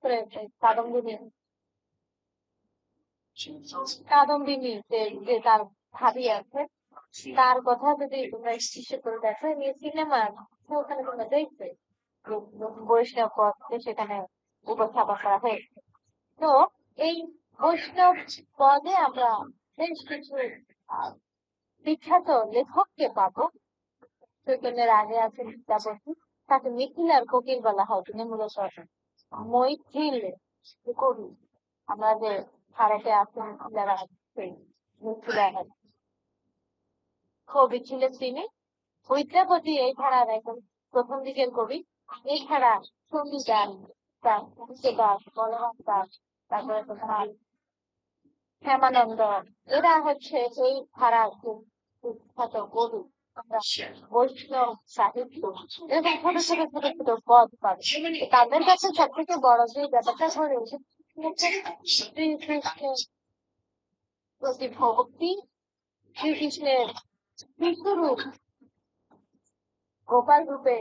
করে কাদম্বিনী কাদম্বিনী যে তার ভাবি আছে তার কথা যদি তোমরা দৃশ্য করে দেখো সিনেমা ওখানে তোমরা দেখবে বৈষ্ণব পদকে সেখানে উপস্থাপন করা হয়েছে। তো এই বৈষ্ণব পদে আমরা বেশ কিছু বিখ্যাত লেখককে পাবো। চৈতন্যের আগে আছে বিদ্যাপতি, তাকে মিথিলার কোকিল বলা হয়। তিনি মূলত মৈথিল কবি। আমরা যে ভারতে আছেন মিথিলার কবি ছিলেন তিনি। বিদ্যাপতি এই ধারার একজন প্রথম দিকের কবি। এছাড়া সঙ্গীদাস দাস, বলরাম দাস, তারপরে তোমার হেমানন্দ, এরা হচ্ছে এই ধারার বিখ্যাত কবি। আমরা বৈষ্ণব সাহিত্য এরকম ছোট ছোট ছোট ছোট পদ পাবো। তাদের কাছে সব থেকে বড় যে ব্যাপারটা ধরে শ্রীকৃষ্ণের প্রতি ভক্তি, শ্রীকৃষ্ণের বিশ্বরূপ গোপাল রূপে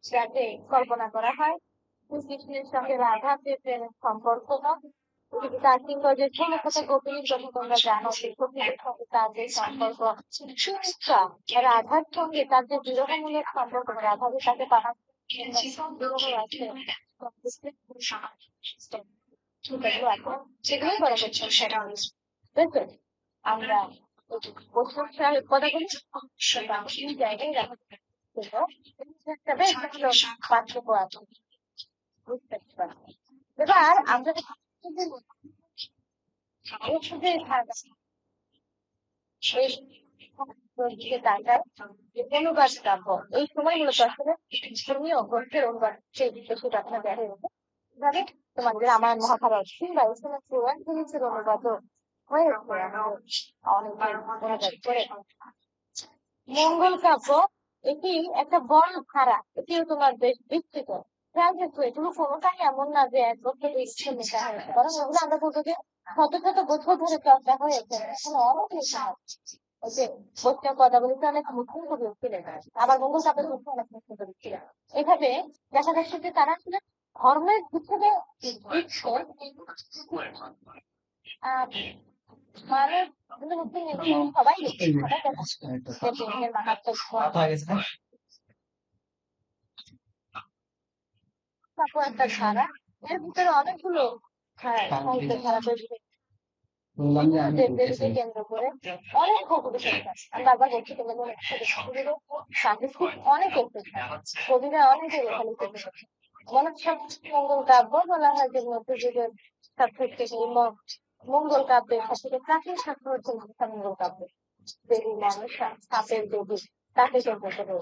যাকে কল্পনা করা হয়, শ্রীকৃষ্ণের সঙ্গে রাধা যে প্রেমের সম্পর্ক, তার কিংবদন্তির ছোট ছোট গোপিনীর কথা তোমরা জানো, গোপীদের সঙ্গে তার যে সম্পর্ক, রাধার সঙ্গে তার যে বিরহমূলক সম্পর্ক, রাধাকে তাকে পাওয়ার বিরহ আছে, সেগুলোই বলা হচ্ছে। আমরা বৈষ্ণব পদাবলী জায়গায় রাখা একটা বেশ ভালো পার্থক্য আছে, বুঝতে পারছি। এবার আমরা অনুবাদ কাব্য এই সময় মূলত আসলে ধর্মীয় গ্রন্থের অনুবাদ সেই বেশি প্রার্থনা দেওয়া হয়েছে। এভাবে তোমাদের রামায়ণ মহাভারত কিংবা এই সমস্ত পুরাণ জিনিসের অনুবাদও হয়েছে, অনেকে অনুবাদ করে। মঙ্গল কাব্য এটি একটা বড় ধারা, এটিও তোমার বেশ বিস্তৃত। এগুলো কোনোটাই এমন না যে এক বছর লেখা হয়েছে, কারণ এগুলো আমরা বলবো যে শত শত বছর ধরে চর্চা হয়েছে, এখন অনেক লেখা হচ্ছে। ওই যে বৈষ্ণব পদাবলীতে অনেক মুসলিম কবি ছিলেন, আবার মঙ্গল কাব্যের মধ্যে অনেক মুসলিম কবি ছিলেন। এভাবে দেখা যাচ্ছে যে তারা আসলে ধর্মের হিসেবে সবাই একটা ধারা, এর ভিতরে অনেকগুলো সাহিত্য ধারা তৈরি কেন্দ্র করে অনেক বারবার বলছি অনেক কবিরা অনেকে লেখালেখি করেছে। মঙ্গল কাব্য বলা হয় যে মধ্যযুগের সব থেকে মঙ্গল কাব্যের সব থেকে প্রাচীন শাখা হচ্ছে মঙ্গল কাব্য। দেবী মানুষা সাপের দেবী তাকে কেন্দ্র করে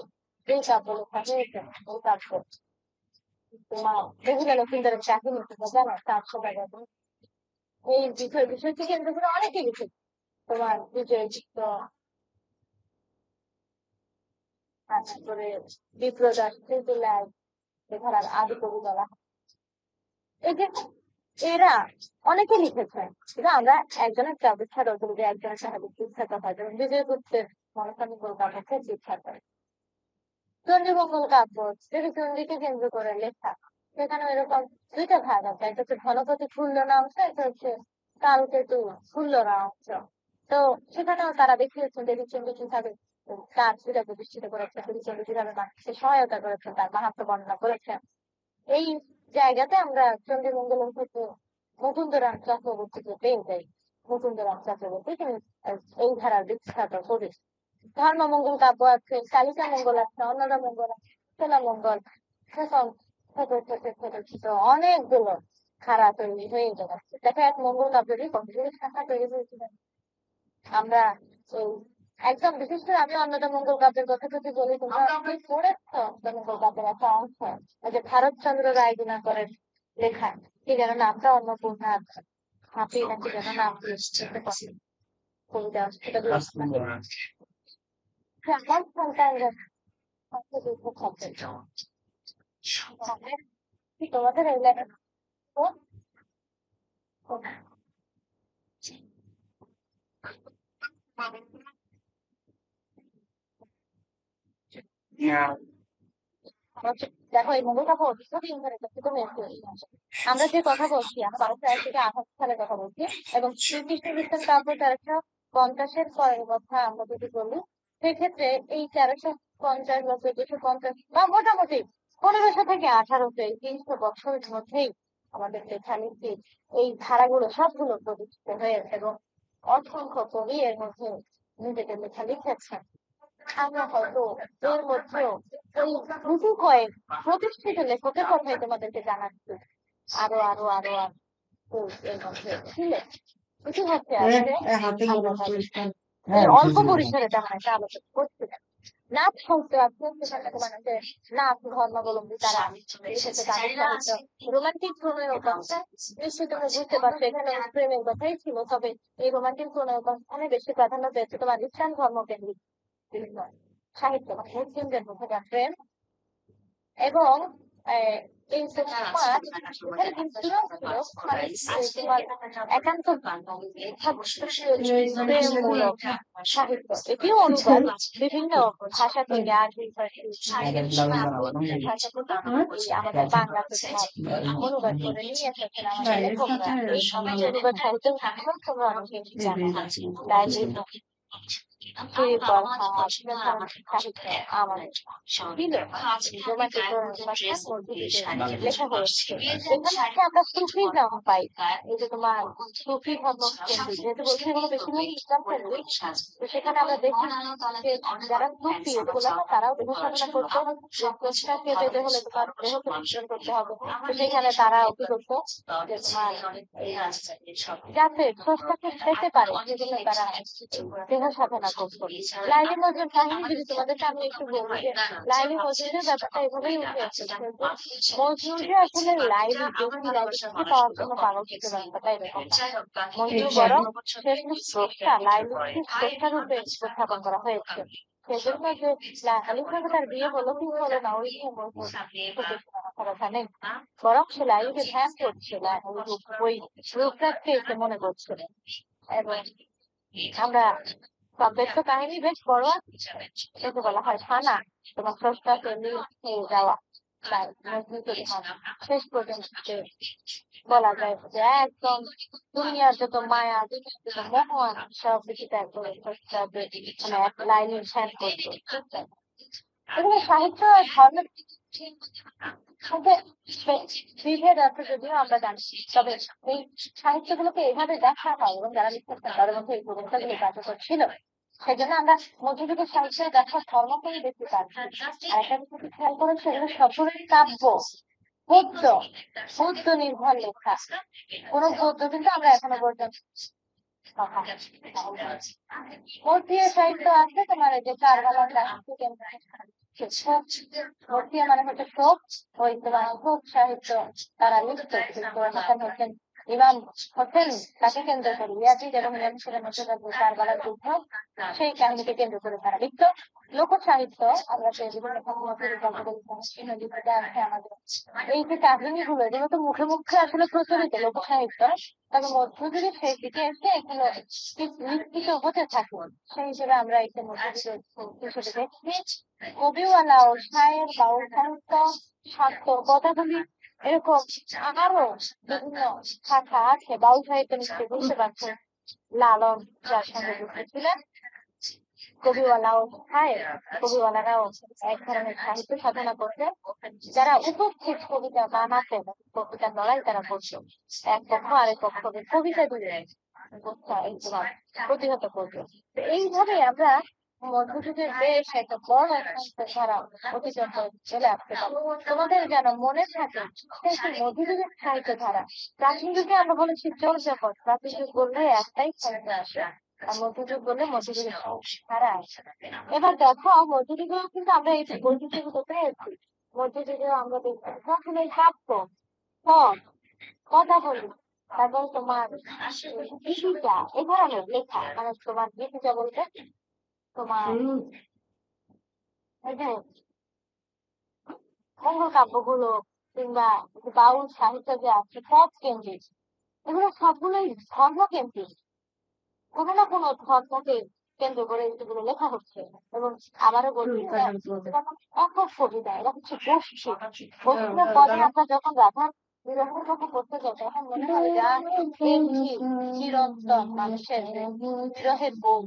যে কাব্য লেখা হয়েছে ওই কাব্য তোমার বেহুলা লক্ষ্মীন্দরের কাহিনী জানো, 700 এই বিষয়টি কেন্দ্র করে অনেকে লিখেছে। তোমার বিজয়যুক্ত, তারপরে বিপ্রদাস, ত্রিপুলায় ধারার আদি কবি বলা হয়। এই যে এরা অনেকে লিখেছেন, কিন্তু আমরা একজনের বিখ্যাত করি যে একজনের সাহায্যে বিখ্যাত হয়, যেমন বিজয়গুপ্তের মনসামঙ্গল কাব্য খুব বিখ্যাত। চণ্ডীমঙ্গল কাব্য দেবী চণ্ডীকে কেন্দ্র করে লেখা, সেখানে এরকম দুইটা ভাগ আছে, একটা হচ্ছে ধনপতি ফুল্লনা অংশ, একটা হচ্ছে কালকেতু ফুল্লনা অংশ। তো সেখানেও তারা দেখিয়েছেন দেবী চণ্ডী কিভাবে তার পূজা প্রতিষ্ঠিত করেছে, দেবী চণ্ডী কিভাবে মানুষকে সহায়তা করেছেন, তার মাহাত্ম বর্ণনা করেছেন। এই জায়গাতে আমরা চণ্ডীমঙ্গলম থেকে মুকুন্দরাম চক্রবর্তীকে পেয়ে যাই। মুকুন্দরাম চক্রবর্তী তিনি এই ধারার বিখ্যাত কবি। ধর্মমঙ্গল কাব্য আছে, কালিকা মঙ্গল আছে, অন্নদা মঙ্গল আছে, সোলা মঙ্গল, সেসব ছোট ছোট ছোট ছোট অনেকগুলো ধারা তৈরি হয়ে যাচ্ছে। দেখা এক মঙ্গল কাব্যেরই কতগুলো শাখা তৈরি হয়েছিল। আমরা এই একদম বিশেষ করে আমি অন্নদা মঙ্গল কাব্যের কথা যদি বলি, তোমরা পড়েছ মঙ্গল কাব্যের একটা অংশ, যে ভারতচন্দ্র রায় দিনাকরের লেখা, কি যেন নামটা, অন্নপূর্ণা হাফি নাকি যেন নাম কবিতা, সেটা আমার সন্তানরা তোমাদের এই লেখা দেখো এই মঙ্গল কাব্য দীর্ঘদিন ধরে প্রচলিত হয়ে আসছে। আমরা যে কথা বলছি আমরা 1200 থেকে 1800 সালের কথা বলছি, এবং শ্রীকৃষ্ণ কীর্তন কাব্য 1350-এর পরের কথা আমরা যদি বলি, সেক্ষেত্রে এই 1350 বা 1450 বা মোটামুটি 1500 থেকে 1800, এই 300 বছরের মধ্যেই আমাদের লেখালেখি এই ধারাগুলো সবগুলো প্রতিষ্ঠিত হয়েছে, এবং অসংখ্য কবি এর মধ্যে নিজেদের লেখা লিখেছেন। আমরা হয়তো এর মধ্যেও ওই দুটো কয়েক প্রতিষ্ঠিত লেখকের কথাই তোমাদেরকে জানাচ্ছি। আরো আরো আরো আরো এর মধ্যে ছিল। কিছু হচ্ছে আজকে অল্প পরিসরে তেমন একটা আলোচনা করছিলাম। নাথ সাহিত্য আছে, সেখানে তোমার হচ্ছে নাথ ধর্মাবলম্বী তারা লিখেছে তাদের সাহিত্য। রোমান্টিক প্রণয় কথা নিশ্চয়ই তোমরা বুঝতে পারছো, এখানে প্রেমের কথাই ছিল, তবে এই রোমান্টিক প্রণয় অনেক বেশি প্রাধান্য পেয়েছে তোমার ইসলাম ধর্মকেন্দ্রিক বিভিন্ন সাহিত্য, মানে মুসলিমদের মধ্যে প্রেম। এবং এই তোমার এখানে কিন্তু ছিল তোমার একান্ত প্রেমমূলক সাহিত্য, এটিও অনুবাদ বিভিন্ন ভাষা থেকে, আরবি, ভাষা থেকে আমাদের বাংলাতে অনুবাদ করে নিয়ে এসেছেন আমাদের লেখকরা। এই অনুবাদ সাহিত্য তোমরা অনেকে জানো, সাহিত্য আমাদের লেখা হয়েছে। এখানে আমরা সুফি নাম পাই, এই যে তোমার সুফি ধর্ম কেন্দ্রিক, যেহেতু বলছি এগুলো বেশিরভাগ ইসলাম কেন্দ্রিক, তো সেখানে আমরা দেখি যে যারা সুফি এগুলো তারাও দেহ সাধনা করতো, স্রষ্টাকে পেতে হলে তোমার দেহকে মিশ্রণ করতে হবে, তো সেখানে তারা কি করতো যে তোমার যাতে স্রষ্টাকে পেতে পারে সেজন্য তারা দেহ সাধনা করতো। লাইলি মজনুর কাহিনী যদি তোমাদেরকে আমি একটু বলি, যে লাইলি মজনুরের ব্যাপারটা এভাবেই উঠে এসেছে। মজনু যে আসলে লাইলি লাইলিকে পাওয়ার জন্য পাগল হতে ব্যাপারটা এরকম না। মজনু বরং সে স্রষ্টা, লাইলিকে স্রষ্টা রূপে উপস্থাপন করা হয়েছে। সেজন্য যে লাইলির সঙ্গে তার বিয়ে হলো কি হলো না, ওই নিয়ে মজনুর কথা নেই, বরং সে লাইলিকে ধ্যান করছিল, ওই রূপটাকে এসে মনে করছিল। এবং আমরা কাব্যের তো কাহিনী বেশ বড়, একে বলা হয় ফানা, তোমার স্রষ্টাকে নিয়ে যাওয়া। তার শেষ পর্যন্ত বলা যায় যে একদম দুনিয়ার যত মায়া, দুনিয়ার যত মোহ সব কিছু ত্যাগ করে স্রষ্টাকে মানে এক লাইনে ধ্যান করতো। এগুলো সাহিত্য আর ধর্মের মধ্যে বিভেদ আছে যদিও আমরা জানি, তবে এই সাহিত্যগুলোকে এইভাবে দেখা হয় এবং যারা লিখেছেন তাদের মধ্যে এই প্রবণতাগুলো কার্যকর ছিল। সেই জন্য আমরা মধ্যযুগের সাহিত্যের দেখা ধর্মকেই দেখতে পাচ্ছি। আর একটা কিছু খেয়াল করেছে, এগুলো সবগুলোই কাব্য, গদ্য, গদ্য নির্ভর লেখা। কোন গদ্য কিন্তু আমরা এখনো পর্যন্ত মধ্যীয় সাহিত্য আছে তোমার, এই যে কারবালার মধ্যীয় মানে হচ্ছে শোক, ওই তোমার শোক সাহিত্য তারা লিখত। হাসান হোসেন ইমাম হোসেন তাকে কেন্দ্র করে ইয়াজিদ এবং ইমাম হোসেনের মধ্যে কারবালার যুদ্ধ, সেই কাহিনীকে কেন্দ্র করে তারা লিখত। লোক সাহিত্য আমরা যে বিভিন্ন আছে আমাদের, এই যে কাহিনীগুলো এগুলো তো মুখে মুখে আসলে প্রচলিত লোক সাহিত্য, তবে মধ্যযুগে সেই দিকে এসে এগুলো লিখিত হতে থাকে। সেই হিসেবে আমরা এখানে মধ্যযুগের দেখছি কবিওয়ালা ও শায়ের, বাউল সাহিত্য, শাক্ত, কথাগুলি, এরকম আরো বিভিন্ন শাখা আছে। বাউল সাহিত্য নিশ্চয়ই বুঝতে পারছেন, লালন যার সঙ্গে যুক্ত ছিলেন। কবিওয়ালা ও শায়ের, কবিওয়ালারাও এক ধরনের সাহিত্য সাধনা করছে, যারা উপস্থিত কবিতা বানাতেন, কবিতার লড়াই তারা করছে, এক পক্ষ আরেক পক্ষকে কবিতা দিয়ে প্রতিহত করবে। এইভাবে আমরা মধ্যযুগের বেশ একটা বড় ধারা অতিক্রম করে চলে আসতে পারি। তোমাদের যেন মনে থাকে সেই মধ্যযুগের সাহিত্য ধারা। প্রাচীন যুগে আমরা বলেছি চর্যাপদ, প্রাচীন যুগ বললে একটাই সাহিত্য আসে, আর মধ্যযুগ বললে মধ্যযুগের ধারা আসে। এবার দেখো মধ্যযুগেও কিন্তু আমরা এই বৈচিত্র্যগুলো পেয়েছি। মধ্যযুগেও আমরা দেখছি প্রথমে কাব্য, কথা বলি, তারপর তোমার গীতিকা, এ ধরনের লেখা, মানে তোমার গীতিকা বলতে তোমার এই যে মঙ্গল কাব্যগুলো কিংবা বাউল সাহিত্য যে আছে পদ কেন্দ্রিক, এগুলো সবগুলোই ধর্ম কেন্দ্রিক, কোনো না কোনো ধর্মকে কেন্দ্র করে এগুলো লেখা হচ্ছে। এবং আবারও বলছি যে একক কবিতা, এরা হচ্ছে গোষ্ঠী। গোষ্ঠীর পদে আমরা যখন রাধার বিরহের কথা করতে যাই তখন মনে হয় যা এই চিরন্তন মানুষের বিরহের বোধ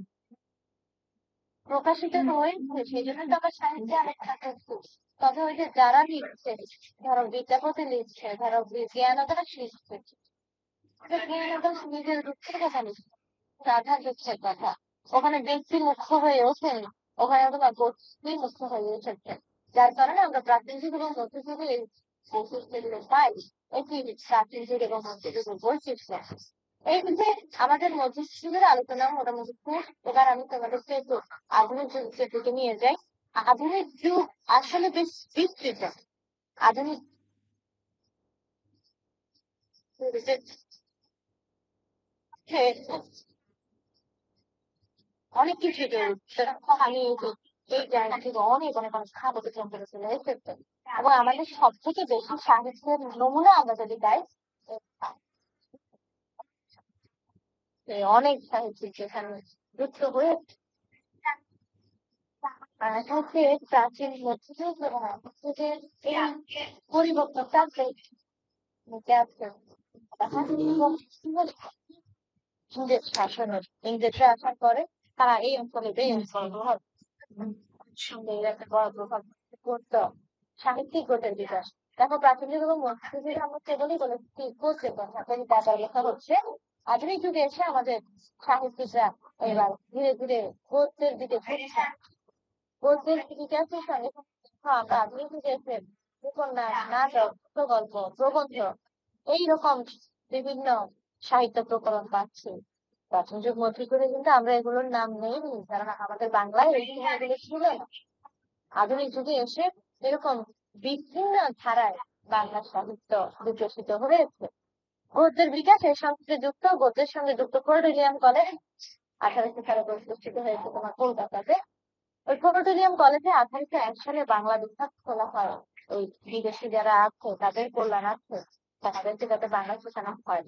প্রকাশিত হয়েছে, সেই জন্য তো আমার সাহিত্যে অনেক থাকছে। তবে ওই যে যারা লিখছে, ধরো বিদ্যাপতি লিখছে, ধরো জ্ঞানদাস লিখছে, জ্ঞানদাস নিজের দুঃখের কথা লিখছে, রাধার দুঃখের কথা। ওখানে ব্যক্তি মুখ্য হয়ে ওঠেন, ওখানে তোমার গোষ্ঠী মুখ্য হয়ে এসেছে। যার কারণে আমরা প্রাচীন যুগ এবং মধ্যযুগে এই বৈশিষ্ট্যগুলো পাই। এটি প্রাচীন যুগ এবং মধ্যযুগের বৈশিষ্ট্য। এই যে আমাদের মধ্যযুগের আলোচনা মোটামুটি শেষ। এবার আমি তোমাদেরকে একটু আধুনিক যুগের দিকে নিয়ে যাই। আধুনিক যুগ আসলে বেশ বিস্তৃত। আধুনিক অনেক কিছু আমি এই জায়গা থেকে অনেক অনেক অনেক খাবার করে চলে এসেছে। এবং আমাদের সব থেকে বেশি সাহিত্যের নমুনা আমরা যদি দেয়, অনেক সাহিত্যিক যেখানে যুক্ত হয়ে হচ্ছে প্রাচীন মধ্যযুগ এবং মধ্যযুগের এই পরিবর্তনটা আছে। ইংরেজ শাসনের ইংরেজরা আসার পরে তারা এই অঞ্চলে প্রভাব একটা বড় প্রভাব করতো সাহিত্যিক গোটের বিকাশ। দেখো প্রাচীন যুগ এবং মধ্যযুগের আমরা কেবলই বলেছি গোছের কথা, কিন্তু লেখা হচ্ছে আধুনিক যুগে এসে আমাদের সাহিত্যিকরা এবার ধীরে ধীরে গদ্যের দিকে ঝুঁকছে। গদ্যের বিকাশের সঙ্গে আমরা আধুনিক যুগে এসে উপন্যাস, নাটক, গল্প, প্রবন্ধ এইরকম বিভিন্ন সাহিত্য প্রকরণ পাচ্ছি। প্রাচীন যুগ মধ্যযুগে কিন্তু আমরা এগুলোর নাম নেই, কারণ আমাদের বাংলায় এই এগুলো ছিল না। আধুনিক যুগে এসে এরকম বিভিন্ন ধারায় বাংলা সাহিত্য বিকশিত হয়েছে। গদ্যের বিকাশ এর সঙ্গে যুক্ত, গদ্যের সঙ্গে যুক্ত ফোর্ট উইলিয়াম কলেজ 1800 সালে প্রতিষ্ঠিত হয়েছে তোমার কলকাতাতে। ওই ফোর্ট উইলিয়াম কলেজে 1801 সালে বাংলা বিভাগ খোলা হয়। ওই বিদেশি যারা আছে তাদের কল্যাণার্থে, তাদেরকে যাতে বাংলা শেখানো হয়।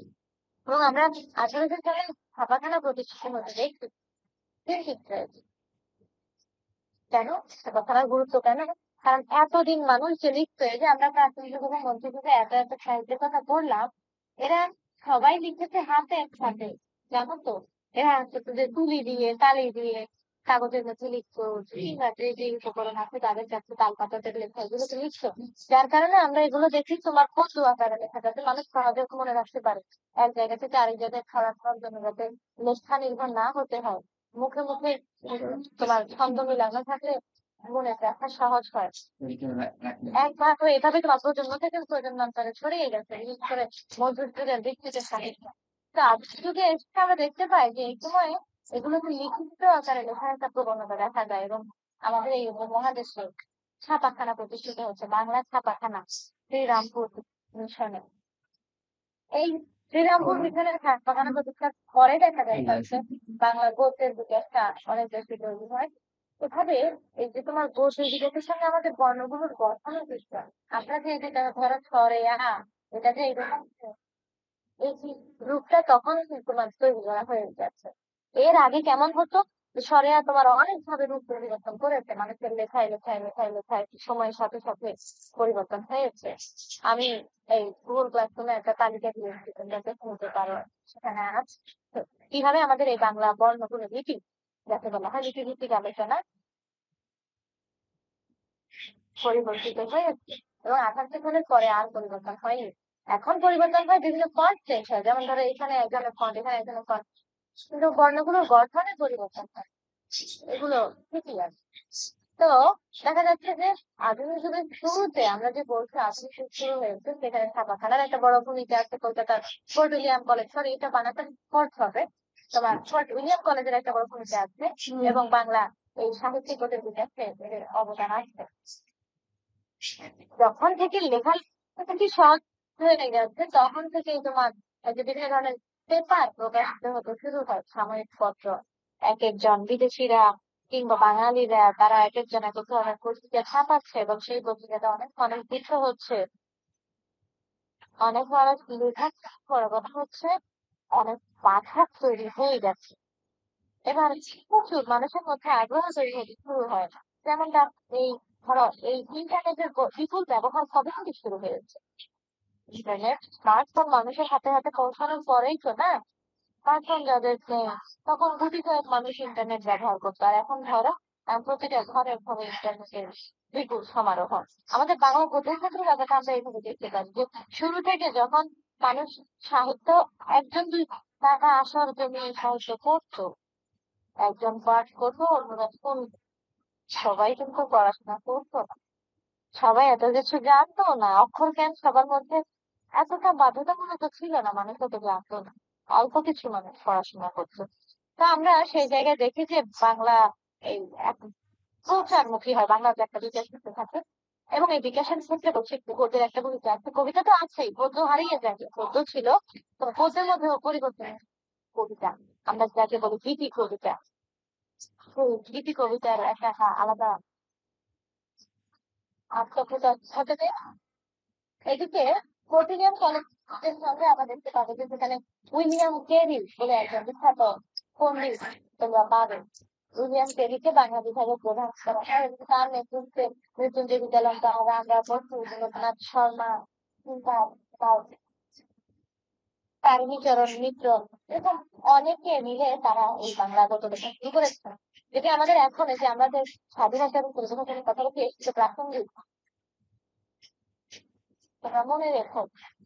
এবং আমরা 1800 সালে ছাপাখানা প্রতিষ্ঠিত হতে দেখছি। কেন ছাপাখানার গুরুত্ব কেন? কারণ এতদিন মানুষ যে লিখতো, এই যে আমরা প্রাচীন যুগ এবং মধ্যযুগে এত এত সাহিত্যের কথা বললাম, এরা সবাই লিখেছে হাতে একসাথে, জানো তো। এরা যে তুলি দিয়ে তালি দিয়ে কাগজের মধ্যে লিখতো, যে উপকরণ আছে তাদের কাছে তাল পাতাতে লেখা, এগুলো তো লিখতো। যার কারণে আমরা এগুলো দেখি তোমার পদ্য আকারে লেখা, যাতে মানুষ সহজে মনে রাখতে পারে। এক জায়গা থেকে আরেক জায়গায় ছড়ানোর জন্য যাতে লেখা নির্ভর না হতে হয়, মুখে মুখে তোমার ছন্দ মিলানো থাকলে মনে রাখা সহজ হয়। একবার এভাবে তোমার প্রজন্ম থেকে প্রজন্মান্তরে ছড়িয়ে গেছে, বিশেষ করে মধ্যযুগের দিক থেকে সাহিত্য। তো আধুনিক যুগে এসে আমরা দেখতে পাই যে এই সময়ে এগুলোকে লিখিত আকারে লেখার একটা প্রবণতা দেখা যায়। এবং আমাদের এই উপমহাদেশে ছাপাখানা প্রতিষ্ঠিত হচ্ছে, বাংলা ছাপাখানা শ্রীরামপুর মিশনে। এই শ্রীরামপুর মিশনের ছাপাখানা প্রতিষ্ঠার পরে দেখা যায় বাংলা গদ্যের বিকাশটা অনেক বেশি তৈরি হয়। এভাবে এই যে তোমার গদ্যের বিকাশের সঙ্গে আমাদের বর্ণগুলোর গঠনও যুক্ত। আমরা যে যেটা ধরো ছড়ে এটা যে এরকম এই রূপটা তখন তোমার তৈরি করা হয়ে যাচ্ছে। এর আগে কেমন হতো, সরেয়া তোমার অনেক ভাবে রূপ পরিবর্তন করেছে, মানুষের লেখায় লেখায় লেখায় লেখায় সময়ের সাথে সাথে পরিবর্তন হয়েছে। আমি এই গুগল ক্লাসরুমে একটা তালিকা দিয়েছি, তোমরা দেখে নিতে পারো। সেখানে আছে কিভাবে আমাদের এই বাংলা বর্ণগুলো লিপি, যাকে বলা হয় লিপিভিত্তিক আলোচনা, পরিবর্তিত হয়েছে। এবং 58 সালের পরে আর পরিবর্তন হয়নি। এখন পরিবর্তন হয় বিভিন্ন ফন্ট চেঞ্জ হয়, যেমন ধরো এখানে একজনের ফন্ট, এখানে একজনের ফন্ট, কিন্তু বর্ণগুলোর গঠনে পরিবর্তন হয়, এগুলো ঠিকই আছে। তো দেখা যাচ্ছে যে আধুনিক যুগের শুরুতে আমরা যে বলছি আধুনিক যুগ শুরু হয়েছে, সেখানে ছাপাখানার একটা বড় ভূমিকা আছে। কলকাতার ফোর্ট উইলিয়াম কলেজ, সরি এটা বানাতে ফোর্ট হবে, তোমার ফোর্ট উইলিয়াম কলেজের একটা বড় ভূমিকা আছে। এবং বাংলা এই সাহিত্যিক বিকাশে এর অবদান আছে। যখন থেকে লেখালেখি কি সহজ হয়ে গেছে, তখন থেকে তোমার যে বিভিন্ন ধরনের পেপার প্রকাশিত হতে শুরু হয়, সাময়িক পত্র। এক একজন বিদেশিরা কিংবা বাঙালিরা তারা এক একজন এক এক ধরনের পত্রিকা ছাপাচ্ছে, এবং সেই পত্রিকাটা অনেক অনেক কিছু হচ্ছে, অনেক মানুষ লেখা বড় কথা হচ্ছে অনেক পাঠক তৈরি হয়ে গেছে। এবার প্রচুর মানুষের মধ্যে আগ্রহ তৈরি হতে শুরু হয়। যেমনটা এই ধরো এই ইন্টারনেটের বিপুল ব্যবহার কবে থেকে শুরু হয়েছে? ইন্টারনেট স্মার্টফোন মানুষের হাতে হাতে পৌঁছানোর পরেই তো না। স্মার্টফোন যাদের নেই তখন গুটি কয়েক মানুষ ইন্টারনেট ব্যবহার করতো, আর এখন ধরো প্রতিটা ঘরে ঘরে ইন্টারনেটের বিপুল সমারোহ। আমাদের বাংলা গদ্যের ক্ষেত্রে ব্যাপারটা আমরা এইভাবে দেখতে পাই যে শুরু থেকে যখন মানুষ সাহিত্য একজন দুই টাকা আসার জন্য সাহিত্য করতো, একজন পাঠ করতো অন্যরা শুনতো, সবাই কিন্তু পড়াশোনা করতো না, সবাই এত কিছু জানতো না, অক্ষর জ্ঞান সবার মধ্যে এতটা বাধ্যতামূলক ছিল না, মানুষ অত জানতো না, অল্প কিছু মানুষ পড়াশোনা করতো। তা আমরা সেই জায়গায় দেখি যে বাংলা এই এক- প্রচারমুখী হয়, বাংলা যে একটা বিকাশ করতে থাকে। এবং এই বিকাশের ক্ষেত্রে বলছি গদ্যের একটা কবিতা আছে, কবিতা তো আছেই, গদ্য হারিয়ে যায়, গদ্য ছিল তো গদ্যের মধ্যে পরিবর্তন কবিতা, আমরা যাকে বলি গীতি কবিতা। তো গীতি কবিতার একটা আলাদা আত্মপ্রকাশ ঘটে। এদিকে কর্টিনিয়ান কলেজের সঙ্গে আমরা দেখতে পাবো যে সেখানে উইলিয়াম কেরি বলে একজন বিখ্যাত পণ্ডিত তোমরা পাবে। উইলিয়াম কেরিকে বাংলা বিভাগের প্রধান করা হয় এবং তার নেতৃত্বে মৃত্যুঞ্জয় বিদ্যালঙ্কা, রামরা বসু, রবীন্দ্রনাথ শর্মা, তারিণীচরণ মিত্র এরকম অনেকে মিলে তারা এই বাংলা গদ্য লেখা শুরু করেছেন, যেটি আমাদের এখন এই যে আমাদের স্বাধীনতা এবং প্রজাতন্ত্রের কথা বলতে এসেছে প্রাসঙ্গিক। তোমরা মনে রেখো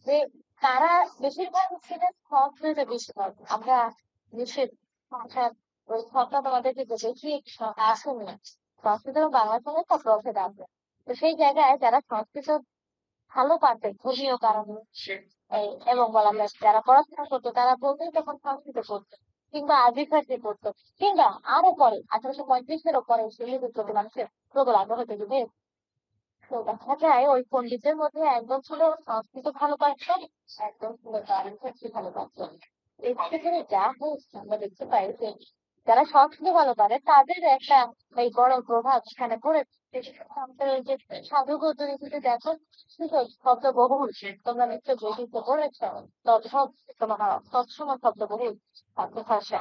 যে তারা বেশিরভাগ ছিলেন সংস্কৃত বিষয়। আমরা দেশের ভাষার ওই ছকটা তোমাদেরকে যে দেখি আসেনি, সংস্কৃত এবং বাংলার সঙ্গে সব প্রভেদ আছে। তো সেই জায়গায় যারা সংস্কৃত ভালো পারতেন ধর্মীয় কারণে এবং বলা যায় যারা পড়াশোনা করতো তারা বলতেই তখন সংস্কৃত পড়তো কিংবা আরবি ফার্সি পড়তো, কিংবা আরো পরে 1835-এরও পরে হিন্দুদের প্রতি মানুষের প্রবল আগ্রহ তৈরি হয়েছে। তো দেখা যায় ওই পন্ডিতের মধ্যে একদম ছিল সংস্কৃত ভালো পারতো, একদম ছিল আরবি ফার্সি ভালো পারতো। এই ক্ষেত্রে যা হয়েছে আমরা দেখতে পাই যে যারা সংস্কৃত ভালো পারে তাদের একটা এই বড় প্রভাব সেখানে পড়েছে। আমাদের ওই যে সাধু পদ্ধতিতে দেখো শব্দ বহুল, তোমরা নিশ্চয় বইটিতে পড়েছ, তৎসব তোমার তৎসময় শব্দ বহুল বাক্য ভাষা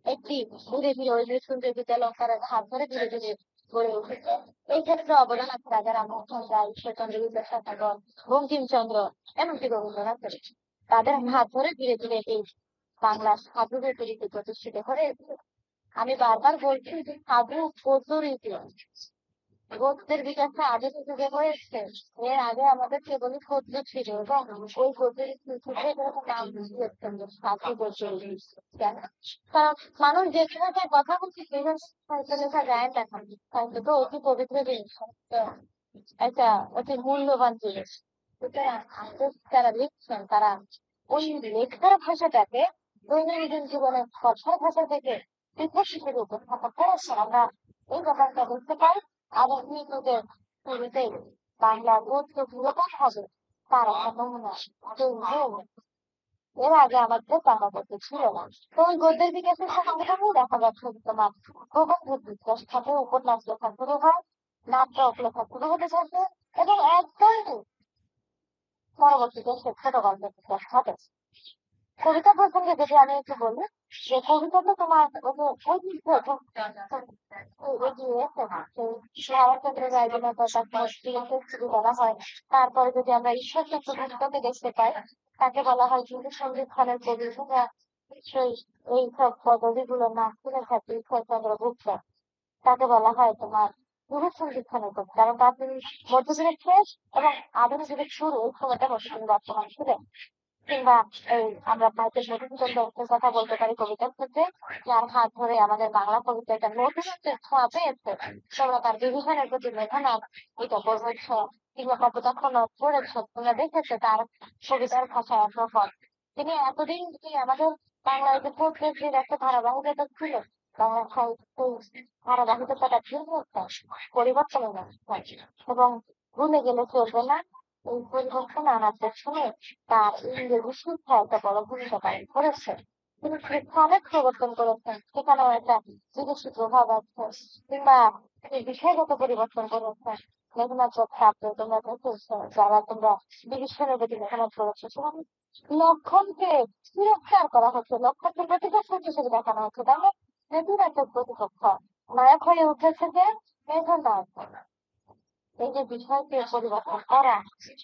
একটি ধীরে ধীরে ওই মৃত্যুঞ্জয় বিদ্যালঙ্কার হাত ধরে ধীরে ধীরে গড়ে উঠেছে। এই ক্ষেত্রে অবদান আছে রাজা রামমোহন রায়, ঈশ্বরচন্দ্র বিদ্যাসাগর, বঙ্কিমচন্দ্র, এমনকি রবীন্দ্রনাথ। তাদের হাত ধরে ধীরে ধীরে এই বাংলা সাধুদের তৈরিতে প্রতিষ্ঠিত হয়েছে। আমি বারবার বলছি যে সাধু গদ্যের ইতিহাস, গদ্যের বিকাশটা আগে থেকে হয়েছে। এর আগে আমাদের কেবলই গদ্য ছিল এবং ওই গদ্যের স্মৃতিতে নাম দিয়েছেন যে সাধু গদ্য। কেন? কারণ মানুষ যেখানে কথা বলছে সেখানে সাহিত্য লেখা যায় না। সাহিত্য তো অতি পবিত্র জিনিস, একটা অতি মূল্যবান জিনিস। সুতরাং আমাদের যারা লিখছেন তারা ওই লেখার ভাষাটাকে দৈনন্দিন জীবনের কথার ভাষা থেকে পৃথক হিসেবে উপস্থাপন করেছেন। আমরা এই ব্যাপারটা দেখতে পাই। আবার হিন্দুদের শুরুতেই বাংলা গদ্য কিরকম হবে তার একটা নমুনা তৈরি হয়ে গেছে। এর আগে আমাদের বাংলা গদ্য ছিল না। তো ওই গদ্যের বিকাশের সঙ্গে সঙ্গে দেখা যাচ্ছে যে তোমার প্রবন্ধ বিকাশ থাকে, উপন্যাস লেখা শুরু হয়, নাটক লেখা শুরু হতে থাকে এবং একদম পরবর্তীতে সে ছোট গল্পের বিকাশ ঘটে। কবিতা প্রসঙ্গে যদি আমি একটু বলি যে কবিতা তো তোমার ওই যে ঐতিহ্য এগিয়ে এসে না, সেই ভারতচন্দ্র রায়বিনাথ তারপর শুরু করা হয়। তারপরে যদি আমরা ঈশ্বরচন্দ্র গুপ্তকে দেখতে পাই, তাকে বলা হয় হিন্দু সঙ্গীত খানের কবি। তোমরা নিশ্চয়ই এই সব পদবীগুলোর নাম শুনে থাকি। ঈশ্বরচন্দ্র গুপ্ত, তাকে বলা হয় তোমার যুগ সঙ্গীত খানের কবি, কারণ তার তিনি মধ্যযুগের শেষ এবং আধুনিক যুগের শুরু এই সময়টা হচ্ছে তিনি বর্তমান ছিলেন। কিংবা এই আমরা ভারতের মধুসূদন দত্তের কথা বলতে পারি কবিতার ক্ষেত্রে, যার হাত ধরে আমাদের বাংলা কবিতা একটা নতুনত্বের ছোঁয়া পেয়েছে। তোমরা তার বিভীষণের প্রতি মেঘনাদ এটা পড়েছ কিংবা কপোতাক্ষ নদ পড়েছ, তোমরা দেখেছো তার কবিতার ভাষায় প্রকট। তিনি এতদিন কি আমাদের বাংলায় যে প্রত্যেকের একটা ধারাবাহিকতা ছিল, বাংলা সাহিত্য ধারাবাহিকতাটা ঠিক হচ্ছে, পরিবর্তন হচ্ছে এবং ভুলে গেলে চলবে না। এই পরিবর্তন আনার পেছনে তার ইংরেজি শিক্ষা একটা বড় ভূমিকা পালন করেছে। তিনি শিক্ষা অনেক প্রবর্তন করেছেন, সেখানেও একটা বিদেশি প্রভাব আছে। কিংবা তিনি বিষয়গত পরিবর্তন করেছেন। মেঘনাথ ছাত্র তোমরা দেখেছো, যারা তোমরা বিভীষণের প্রতি মেঘনাথ করেছো, সেখানে লক্ষণকে তিরস্কার করা হচ্ছে, লক্ষণকে প্রতিপক্ষ হিসেবে দেখানো হচ্ছে, তাই না? নেতিবাচক প্রতিপক্ষ, নায়ক হয়ে উঠেছে যে মেজর নায়ক। এই যে বিষয়কে পরিবর্তন করা,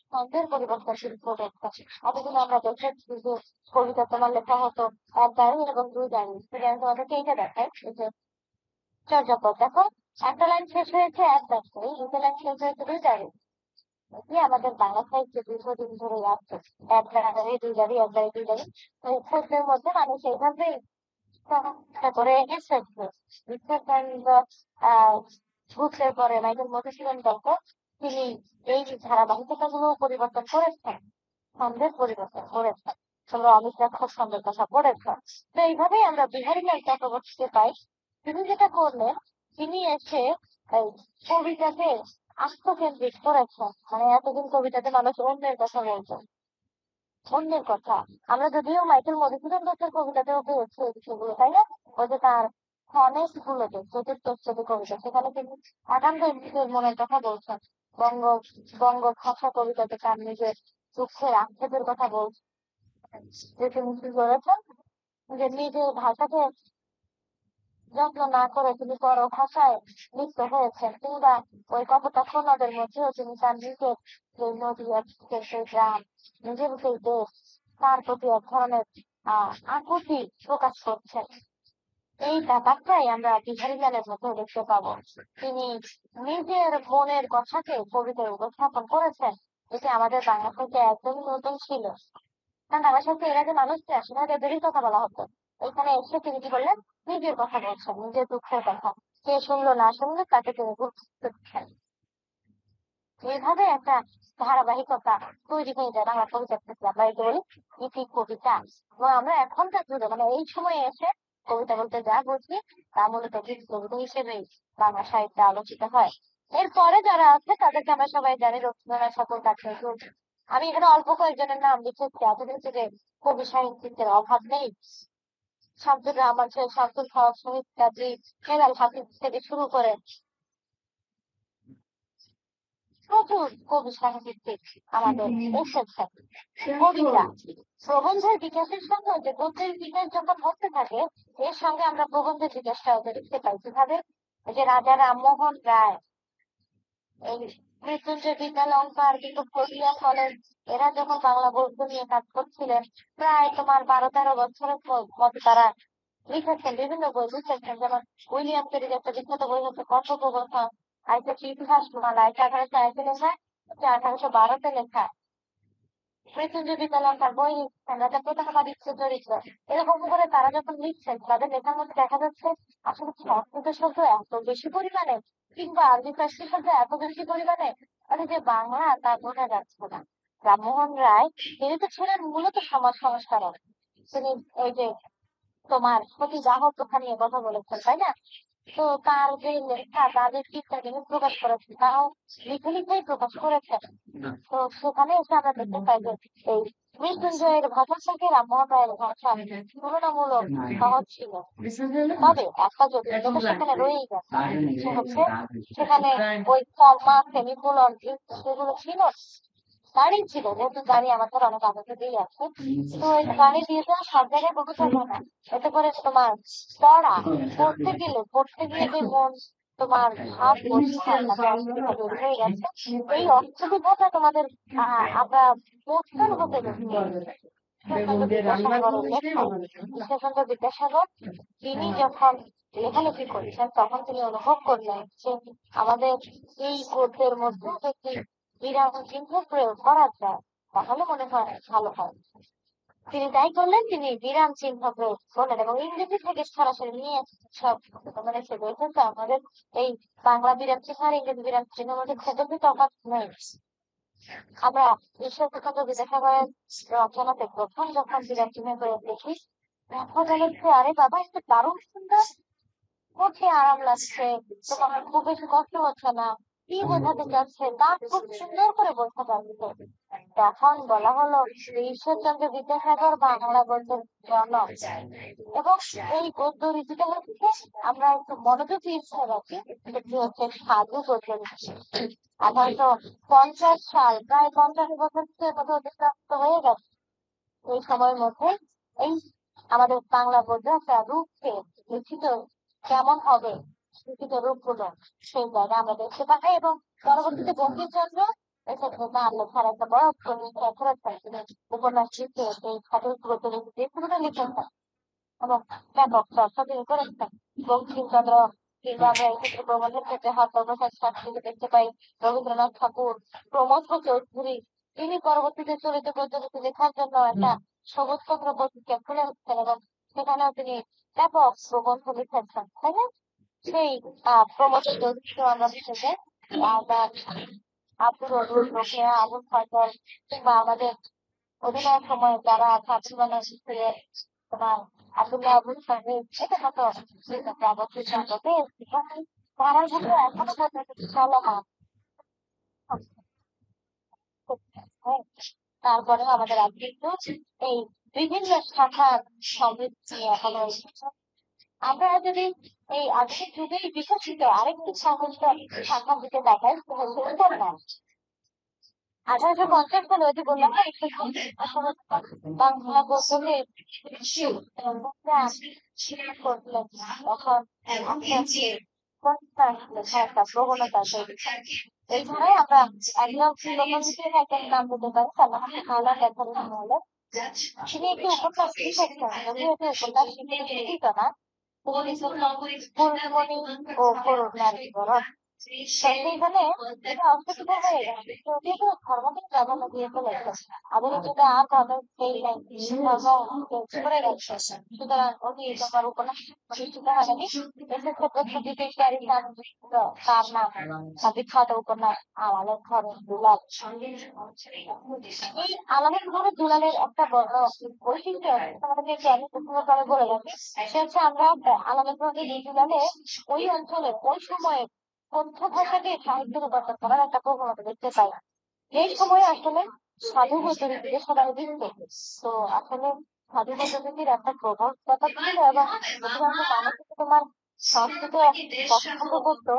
ছন্দের পরিবর্তন শুরু করেছে। এতদিন আমরা দেখেছি যে কবিতা তোমার লেখা হতো এক লাইন এবং দুই লাইন। আমি তোমাদেরকে এইটা দেখাই, এই যে চর্যাপদ দেখো, একটা লাইন শেষ হয়েছে এক লাইন, দুটো লাইন শেষ হয়েছে দুই লাইন। এটি আমাদের বাংলা সাহিত্যে দীর্ঘদিন ধরে আছে। এক লাইনে দুই লাইন, এক লাইনে দুই লাইন। ছন্দের মধ্যে মানুষ এইভাবেই চেষ্টা করে এসেছে। বিশ্বচন্দ্র ঘুষের পরে মাইকেল মধুসূদন দত্ত তিনি এই ধারাবাহিকতাগুলো পরিবর্তন করেছেন, ছন্দের পরিবর্তন করেছেন। তোমরা অমিত রাক্ষস ছন্দের কথা পড়েছ। তো এইভাবেই আমরা বিহারীলাল চক্রবর্তীকে পাই। তিনি যেটা করলেন, তিনি এসে এই কবিতাকে আত্মকেন্দ্রিক করেছেন। মানে এতদিন কবিতাতে মানুষ অন্যের কথা বলতো, অন্যের কথা। আমরা যদিও মাইকেল মধুসূদন দত্তের কবিতাতেও পেয়েছি এই বিষয়গুলো, তাই না? ওই যে তার খনেশ গুলোতে, চতুর্থ কবিতা, সেখানে তিনি একান্ত নিজের মনের কথা বলছেন। বঙ্গ বঙ্গ ভাষা কবিতাতে তার নিজের দুঃখের আক্ষেপের কথা বলছেন, যে তিনি কি করেছেন, যে নিজের ভাষাকে যত্ন না করে তিনি পর ভাষায় লিপ্ত হয়েছেন। কিংবা ওই কপোতাক্ষ নদের মধ্যেও তিনি তার নিজের যে নদী, সেই গ্রাম, নিজের সেই দেশ, তার প্রতি এক ধরনের আকুতি প্রকাশ করছেন। এই ব্যাপারটাই আমরা বিহারীলালের মধ্যে দেখতে পাবো। তিনি নিজের মনের কথাকে কবিতায় উপস্থাপন করেছেন, যেটি আমাদের বাংলা সাহিত্যে একদমই নতুন ছিল। কারণ বাংলা সাহিত্যে এর আগে মানুষকে আসলে এদেরই কথা বলা হতো। এখানে এসে তিনি কি বললেন, নিজের কথা বলছেন, নিজের দুঃখের কথা। কে শুনলো না শুনলো তাকে তিনি গুরুত্ব দিচ্ছেন। এইভাবে একটা ধারাবাহিকতা তৈরি হয়ে যায় বাংলা কবিতার ক্ষেত্রে। আমরা একে বলি ইতি কবিতা। এবং আমরা এখনকার যুগে মানে এই সময়ে এসে কবিতা বলতে যা বুঝি তা মূলত গীতি কবিতা হিসেবেই বাংলা সাহিত্যে আলোচিত হয়। এরপরে যারা আছে তাদেরকে আমরা সবাই জানি, রবীন্দ্রনাথ ঠাকুর, কাজী নজরুল। আমি এখানে অল্প কয়েকজনের নাম লিখেছি। এতদিন থেকে কবি সাহিত্যিকের অভাব নেই। শামসুর রহমান, শামসুল হক, শহীদ কাজী, হেলাল হাফিজ থেকে শুরু করে প্রচুর কবি সাহিত্যিক আমাদের এসেছে। কবিতা প্রবন্ধের বিকাশের সঙ্গে যে গদ্যের বিকাশ যখন হতে থাকে, এর সঙ্গে আমরা প্রবন্ধের বিকাশটাও দেখতে পাই। কিভাবে? যে রাজা রামমোহন রায়, এই মৃত্যুঞ্জয় বিদ্যালঙ্কার কিন্তু ফজলিয়া কলেজ, এরা যখন বাংলা গদ্য নিয়ে কাজ করছিলেন, প্রায় তোমার 12-13 বছরের মতো তারা লিখেছেন, বিভিন্ন বই লিখেছেন। যেমন উইলিয়াম কেরির একটা বিখ্যাত বই হচ্ছে কথোপকথন, আরেকটা হচ্ছে ইতিহাস মালা, এটা 1801 লেখা, 1812-তে লেখা। মৃত্যুঞ্জয় বিদ্যালঙ্কার বই লিখছেন, রাজা প্রতাপাদিত্য চরিত্র। এরকম করে তারা যখন লিখছেন, তাদের লেখার মধ্যে দেখা যাচ্ছে আসলে সংস্কৃত শব্দ এত বেশি পরিমাণে, কিংবা আরবি ফার্সি শব্দ এত বেশি পরিমাণে, মানে যে বাংলা তা বোঝা যাচ্ছে না। রামমোহন রায় তিনি তো ছিলেন মূলত সমাজ সংস্কারক। তিনি এই যে তোমার সতীদাহ প্রথা নিয়ে কথা বলেছেন, তাই না? তো তার যে লেখা, তার যে চিন্তা তিনি প্রকাশ করেছেন, তাও লিখে লিখেই প্রকাশ করেছেন। তো সেখানে এসে আমরা দেখতে পাই যে এই মৃত্যুঞ্জয়ের ভাষা থেকে রামমোহন রায়ের ভাষা তুলনামূলক সহজ ছিল। তবে একটা যোগ্যতা সেখানে রয়েই গেছে, সে হচ্ছে সেখানে ওই কমা, সেমিকোলন সেগুলো ছিল, গাড়ি ছিল, যেহেতু গাড়ি আমাদের অনেক আগে থেকেই আছে। তো ওই গাড়ি দিয়ে তো সব জায়গায় পৌঁছে যাবে না। এতে করে তোমার পড়তে গিয়ে যে মন তোমার ভাব বোঝার একটা অসুবিধা তৈরি হয়ে গেছে। এই অসুবিধাটা তোমাদের আমরা মোচন হতে দেখি ঈশ্বরচন্দ্র বিদ্যাসাগর। তিনি যখন লেখালেখি করছেন, তখন তিনি অনুভব করলেন যে আমাদের এই গদ্যের মধ্যে যদি বিরাম চিহ্ন প্রয়োগ করা যায় তাহলে মনে হয় ভালো হয়। তিনি তাই করলেন, তিনি বিরাম চিহ্ন প্রয়োগ করলেন এবং ইংরেজি থেকে সরাসরি নিয়ে সব মানে সে বলছেন তো আমাদের এই বাংলা বিরাম চিহ্ন আর ইংরেজি বিরাম চিহ্নের মধ্যে খুব বেশি তফাৎ নেই। আমরা ঈশ্বরচন্দ্র বিদ্যাসাগরের রচনাতে প্রথম যখন বিরাম চিহ্ন প্রয়োগ দেখি, দেখা গেল যে আরে বাবা, এটা দারুণ সুন্দর, পড়তে আরাম লাগছে, তোমার খুব বেশি কষ্ট হচ্ছে না, কি বোঝাতে চাচ্ছে তা খুব সুন্দর করে বোঝা যাচ্ছে। তখন বলা হলো যে ঈশ্বরচন্দ্র বিদ্যাসাগর বাংলা গদ্যের জনক। এবং এই গদ্য রীতিটা হচ্ছে, আমরা একটু মনোযোগ দিয়ে রাখি, সেটি হচ্ছে সাধু গদ্য রীতি। 1850 সাল, প্রায় 50 বছর মতো অতিক্রান্ত হয়ে গেছে। এই সময়ের মধ্যে এই আমাদের বাংলা গদ্য একটা রূপকে লিখিত কেমন হবে লিখিত রূপগুলো সেই জায়গায় আমরা দেখতে পাই এবং পরবর্তীতে বঙ্কিমচন্দ্র এক্ষেত্রে তার লেখার একটা বড় ভূমিকা রেখেছেন। তিনি উপন্যাস লিখে সেই খাতুনগুলো যেগুলো লিখেছেন এবং ব্যাপক চর্চা তিনি করেছেন। বঙ্কিমচন্দ্র কিংবা আমরা এক্ষেত্রে প্রবন্ধের ক্ষেত্রে হরপ্রসাদ শাস্ত্রীকে দেখতে পাই, রবীন্দ্রনাথ ঠাকুর, প্রমথ চৌধুরী, তিনি পরবর্তীতে চলিত পদ্ধতিতে লেখার জন্য একটা সবুজচন্দ্র পত্রিকা খুলে হচ্ছেন এবং সেখানেও তিনি ব্যাপক প্রবন্ধ লিখেছেন, তাই না? সেই প্রমথ চৌধুরীকে আমরা বিশেষে আমরা আব্দুর রহিম, রোকেয়া, আবুল ফজল কিংবা আমাদের অধিনায়ক সময়ে যারা ছাত্র জীবনে তোমার আব্দুল্লাহ আবুল সাহেব এটা মতো ধারাগুলো এখনো পর্যন্ত চলমান। তারপরে আমাদের আজকে কিন্তু এই বিভিন্ন শাখার সমৃদ্ধি এখনো আমরা যদি এই আধুনিক যুগেই বিকশিত আরেকটি শাখার দিকে তাকাই সেটা হচ্ছে উপন্যাস। 1850 সালে ওই যে বললাম না বাংলা গজলে করলেন তখন লেখার একটা প্রবণতা তৈরি। এছাড়াই আমরা একদম লোকগীতের একটা নাম বলতে পারি সালাম আলা লেখার হলে তিনি একটি উপন্যাস লিখেছেন, যদিও এটি উপন্যাস লিখিত না, তিনি লিখেছেন পূর্ণমণি ও করুণার বিবরণ। সেইখানে এটা অস্বীকার হয়ে গেছে যদিও কোনো ধর্মকে প্রাধান্য দিয়ে চলেছে। আধুনিক যুগে আর ধর্মের সেই নাই, ধর্ম করে গেছে। সুতরাং উনি তোমার উপন্যাস প্রতিষ্ঠিত হয়নি। এক্ষেত্রে প্রত্যেকটি তার নাম বিখ্যাত উপন্যাস আলালের ঘরে দুলাল। এই আলালের ঘরে দুলালের একটা বড় বৈশিষ্ট্য তোমাদেরকে আমি প্রথমভাবে বলে রাখি, সে হচ্ছে আমরা আলালের ঘরে দুলালে ওই অঞ্চলে ওই সময়ে কথ্য ভাষাকে সাহিত্য রূপান্তর করার একটা প্রবণতা দেখতে পাই। এই সময়ে আসলে সাধু প্রচলিত সবাই দিত। তো আসলে সাধু প্রচলিতির একটা প্রভাব কথা ছিল এবং মানুষ তোমার সংস্কৃত পছন্দ করতো।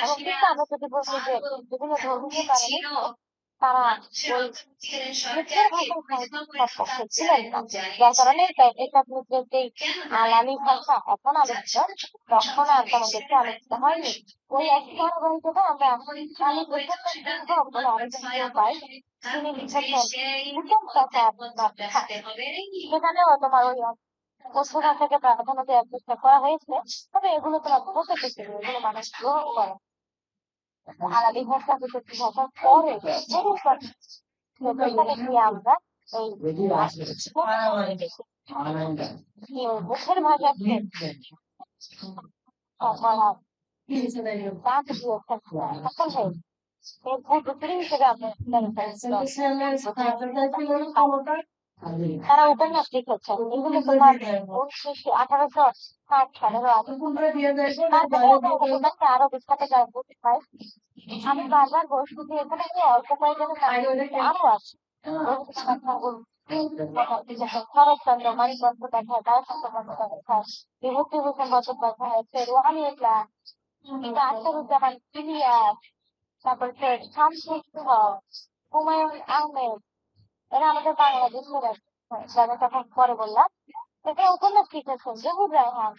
এবং কিন্তু আমরা যদি বলছি যে বিভিন্ন ধর্মীয় কারণে তারা ওই মুখের ভাষায় পক্ষে ছিলেন না, যার কারণে একাত্মিকের যে আলালি ভাষা এখন আলোচিত তখন আর তেমন বেশি আলোচিত হয়নি। ওই একই ধারাবাহিকতা আমরা আলী প্রথম বলে আলোচনা পাই। তিনি লিখেছেন প্রথম কথা সেখানেও তোমার ওই কথ্য ভাষাকে প্রাধান্য দেওয়ার চেষ্টা করা হয়েছে, তবে এগুলো তোমার বলতে কিছু এগুলো মানুষ গ্রহণ করে। আলাদা ভাষা বিদেশি ভাষার পরে আমরা এই মুখের ভাষাকে তারা উপন্যাস লিখেছেন, এগুলো তোমার 1860 সালের আরো বিখ্যাত হয়। আমি বারবার বলছি যে এখানে আমি অল্প কয়েকজনের আরো আছে শরৎচন্দ্র, মানিক বন্দ্যোপাধ্যায়, তারাশঙ্কর বন্দ্যোপাধ্যায়, বিভূতিভূষণ বন্দ্যোপাধ্যায়, রুহানি ইসলাম, আখতারুজ্জামান ইলিয়াস, তারপর শামসুল হক, হুমায়ুন আহমেদ, এরা আমাদের বাংলাদেশের যাদের কথা পরে বললাম। এখানে উপন্যাস লিখেছেন জহুর রায়হান,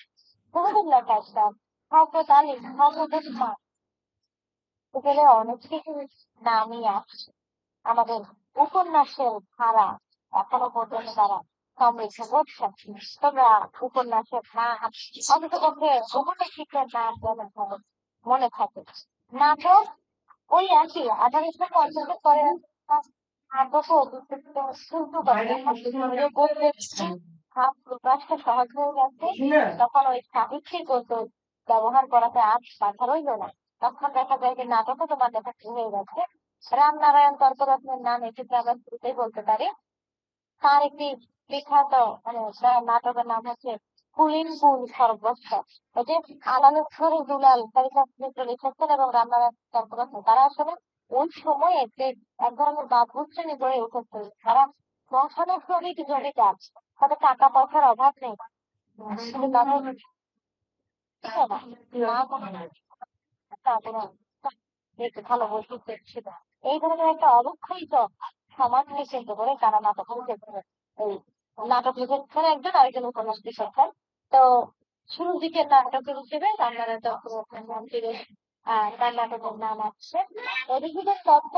জহুরুল্লাহ কাসসাম, হযরত আলী, হযরত উসমান, এখানে অনেক কিছু নামই আছে। আমাদের উপন্যাসের ধারা এখনো পর্যন্ত তারা সমৃদ্ধ করছে। তোমরা উপন্যাসের নাম অন্তত পক্ষে উপন্যাস শিক্ষার নাম মনে থাকে। নাটক ওই একই 1850 পরে নাটকও শুরু করে ভাব প্রকাশটা সহজ হয়ে গেছে। তখন ওই সাহিত্যিক ব্যবহার করাতে আর বাধা রইল না। তখন দেখা যায় যে নাটকও তোমার দেখা শুরু হয়ে গেছে। রামনারায়ণ তর্করত্নের নাম এক্ষেত্রে আমরা শুরুতেই বলতে পারি। তার একটি বিখ্যাত নাটকের নাম হচ্ছে কুলিন কুল সর্বস্ব। ওই যে আলালের ঘরে দুলাল চরিত্র লিখেছেন এবং রামনারায়ণ তর্করত্ন তারা আসলে ওই সময়ে যে এক ধরনের বাবু শ্রেণী গড়ে উঠেছে। তারা বংশাণু শ্রমিক জমিদার, তাদের টাকা পয়সার অভাব নেই, কিন্তু তাদের ভালো বৈশিষ্ট্য ছিল। এই ধরনের একটা অবক্ষয়িত সমাজকে কেন্দ্র করে তারা নাটক লিখেছেন। এই নাটক লিখেছেন একজন, আরেকজন উপন্যাস লিখেছেন। তো শুরুর দিকে নাটক হিসেবে রান্নারা চক্রবর্তী মন্দিরের তার নাটকের নাম আসছে অধিকৃত তত্ত্ব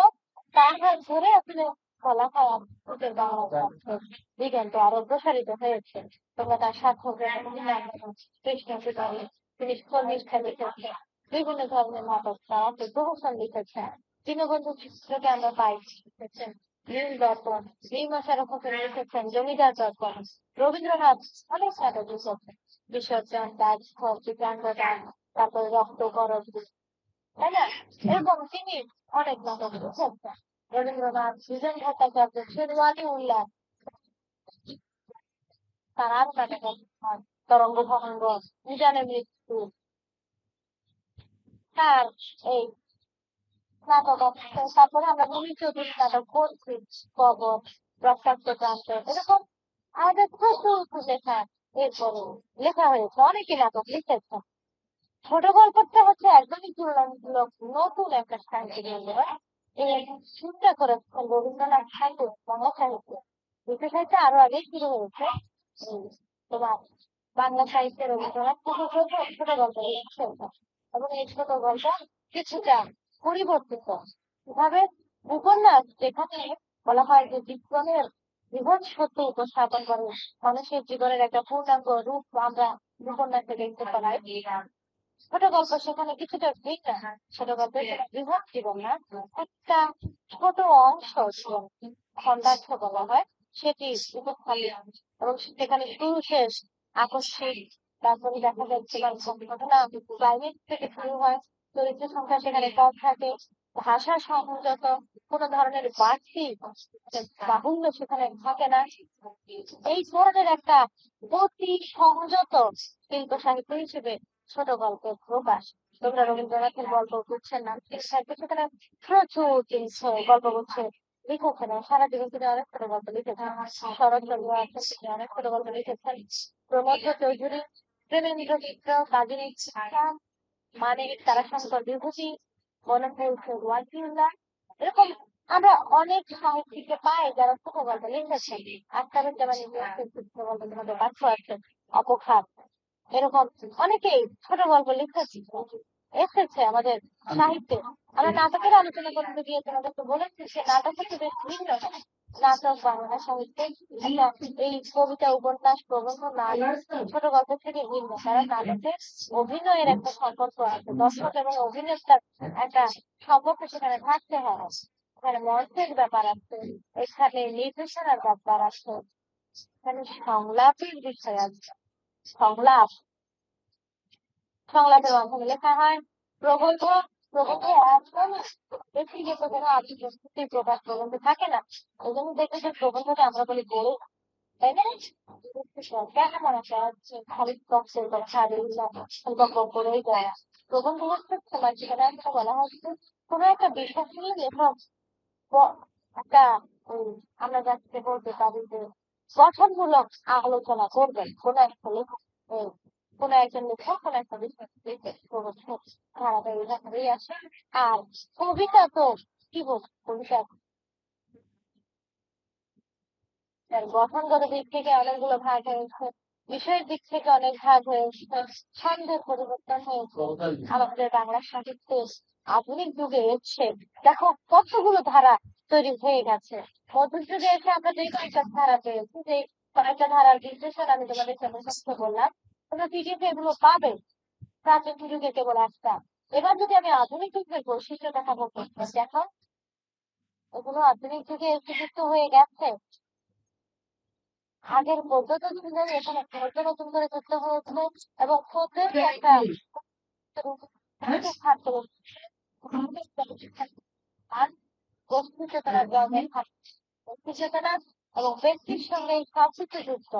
তার হাত ধরে আসলে বলা হয় আমাদের বাংলা সাহিত্যের দিগন্ত আরো প্রসারিত হয়েছে। তোমরা তার সাক্ষ্য কৃষ্ণ সুতারে তিনি শর্মিষ্ঠা লিখেছেন বিভিন্ন ধরনের নাটক তারা প্রহসন লিখেছেন দীনবন্ধু চিত্রকে আমরা পাই লিখেছেন নীল দর্পণ ভীমসার হোসেন লিখেছেন জমিদার দর্পণ রবীন্দ্রনাথ অনেক নাটক লিখেছেন বিসর্জন দাসফল চিত্রাঙ্গদান তারপরে রক্ত করজ তাই না এরকম তিনি অনেক নাটক লিখেছেন রবীন্দ্রনাথ সৃজন ভট্টাচার্য শেরওয়ানি উল্লাস তার আরো নাটক আছে তরঙ্গ ভঙ্গ উজানে মৃত্যু তার এই নাটক আছে তারপরে আমরা মুনি চৌধুরী নাটক করছি কবর রক্তাক্ত প্রান্ত এরকম আমাদের প্রচুর লেখা এরপরে লেখা হয়েছে অনেকে নাটক লিখেছে ছোট গল্পটা হচ্ছে একদমই তুলনামূলক নতুন একটা সাহিত্য এই চিন্তা করেছেন রবীন্দ্রনাথ ঠাকুর বাংলা সাহিত্য বিশ্ব সাহিত্যে আরো আগে শুরু হয়েছে তোমার বাংলা সাহিত্যে রবীন্দ্রনাথ ঠাকুর ছোট গল্প লিখেছেন এবং এই ছোট গল্প কিছুটা পরিবর্তিত এভাবে উপন্যাস যেখানে বলা হয় যে জীবনের জীবন সত্য উপস্থাপন করে মানুষের জীবনের একটা পূর্ণাঙ্গ রূপ আমরা উপন্যাসে দেখতে পাই ছোট গল্প সেখানে কিছুটা ভিন্ন ছোট গল্পের বৃহৎ জীবন না একটা ছোট অংশ জীবন খন্ডাংশ বলা হয় সেটি উপস্থাপিত এবং সেখানে শুরু শেষ আকস্মিক তারপরে দেখা যাচ্ছে ঘটনা ক্লাইমেট থেকে শুরু হয় চরিত্র সংখ্যা সেখানে কম থাকে ভাষা সংযত কোন ধরনের বাড়তি বাহুল্য সেখানে থাকে না এই ধরনের একটা অতি সংযত শিল্প সাহিত্য হিসেবে ছোট গল্পের প্রকাশ তোমরা রবীন্দ্রনাথের গল্প বুঝছেন না সেখানে প্রচুর জিনিস গল্প বুঝছে লিখেছেন সারা জীবন তিনি অনেক ছোট গল্প লিখেছেন শরৎচন্দ্র আছেন তিনি অনেক ছোট গল্প লিখেছেন প্রমোদ চৌধুরী প্রেমেন্দ্র মিত্র কাজী মানে তারাশঙ্কর বিভূতি বনফুল ওয়াকিউল্লাহ এরকম আমরা অনেক সাহিত্যিককে পাই যারা ছোট গল্প লিখেছেন আখতারুজ্জামান ইলিয়াসের ছোট গল্প তোমাদের পাঠ্য আছে অপখাত এরকম অনেকেই ছোট গল্প লিখেছে এসেছে আমাদের সাহিত্যে আমরা নাটকের আলোচনা করতে গিয়ে তোমাদেরকে বলেছি সে নাটক হচ্ছে বেশ ভিন্ন নাটক বাংলা সাহিত্যে এই কবিতা উপন্যাস প্রবন্ধ নাটক ছোট গল্প থেকে ভিন্ন কারণ নাটকে অভিনয়ের একটা সম্পর্ক আছে দর্শক এবং অভিনেতার একটা সম্পর্ক সেখানে থাকতে হয় এখানে মঞ্চের ব্যাপার আছে এখানে নির্দেশনার ব্যাপার আছে এখানে সংলাপের বিষয় আছে সংলাপ সংলাপের মাধ্যমে লেখা হয় প্রবন্ধ প্রবন্ধ একদম ব্যক্তিগত কোনো আত্মপ্রস্তুতি প্রকাশ প্রবন্ধ থাকে না ওই জন্য দেখবে যে প্রবন্ধকে আমরা বলি গড়ে তাই না কেন মনে করা হচ্ছে খালি কক্সের কথা গল্প করেই যায় প্রবন্ধ হচ্ছে তোমার যেখানে একটা বলা হচ্ছে কোনো একটা বিষয় নিয়ে লেখক একটা আমরা যাচ্ছে বলতে পারি যে গঠনমূলক আলোচনা করবেন কোন একটা লেখক কোন একজন লেখক কোন একটা বিষয় ধারাবাহিক আসে আর কবিতা তো কি বলবো কবিতা গঠনগত দিক থেকে অনেকগুলো ভাগ হয়েছে বিষয়ের দিক থেকে অনেক ভাগ হয়েছে ছন্দের পরিবর্তন হয়েছে আমাদের বাংলা সাহিত্যে আধুনিক যুগে এসে দেখো কতগুলো ধারা তৈরি হয়ে গেছে মধ্যযুগে এসে আমরা যে কয়েকটা ধারা পেয়েছি যে কয়েকটা ধারার বিশ্লেষণ আমি তোমাদের সামনে সাথে বললাম তোমরা পিডিএফে এগুলো পাবে প্রাচীন যুগে কেবল একটা এবার যদি আমি আধুনিক যুগের বৈশিষ্ট্য দেখাবো দেখো এগুলো আধুনিক যুগে যুক্ত হয়ে গেছে আগের পদ্ধতি ছিল এখানে পদ্য নতুন করে যুক্ত হয়েছিল এবং পদ্যের একটা আর বস্তু চেতনা বস্তু চেতনা এবং ব্যক্তির সঙ্গে সবকিছু যুক্ত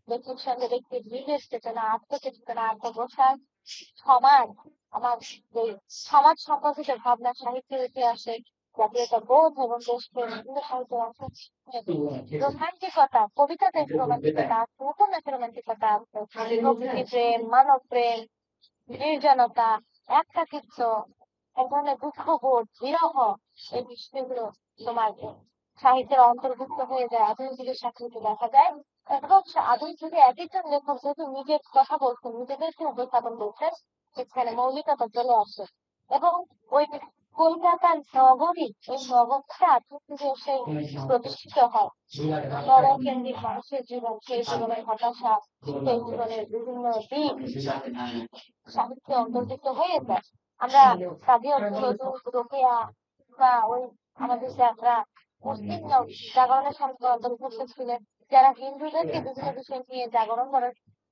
ব্যক্তির সঙ্গে ব্যক্তির বিবেক চেতনা আত্মচেতনা আত্মপ্রসার সমাজ আমার যে সমাজ সম্পর্কিত ভাবনা সাহিত্য ইতিহাসে জাতীয়তা বোধ এবং দেশপ্রেম বিভিন্ন সাহিত্য অংশ রোমান্টিকতা কবিতাতে রোমান্টিকতা আছে উপন্যাসে রোমান্টিকতা আছে প্রকৃতি প্রেম মানব প্রেম নির্জনতা একাকিত্ব এক ধরনের দুঃখবোধ বিরহ এই বিষয়গুলো তোমার সাহিত্যের অন্তর্ভুক্ত হয়ে যায়, আধুনিক যুগের সাহিত্যে দেখা যায়। এবং আধুনিক যুগে এক একজন লেখক যেহেতু নিজের কথা বলছেন, নিজেদেরকে উপস্থাপন করছেন, সেখানে মৌলিকতা চলে আসে। এবং ওই কলকাতার নগরী, ওই নগরটা আধুনিক যুগে এসে প্রতিষ্ঠিত হয়। নগরকেন্দ্রিক মানুষের জীবন, সেই জীবনের হতাশা, সেই জীবনের বিভিন্ন দিক সাহিত্যে অন্তর্ভুক্ত হয়ে যায়। আমরা কাজী নজরুল, রোকেয়া বা ওই আমাদের যারা মুসলিম জাগরণের সঙ্গে অন্তর্ভুক্ত ছিলেন, যারা হিন্দুদেরকে বিভিন্ন বিষয় নিয়ে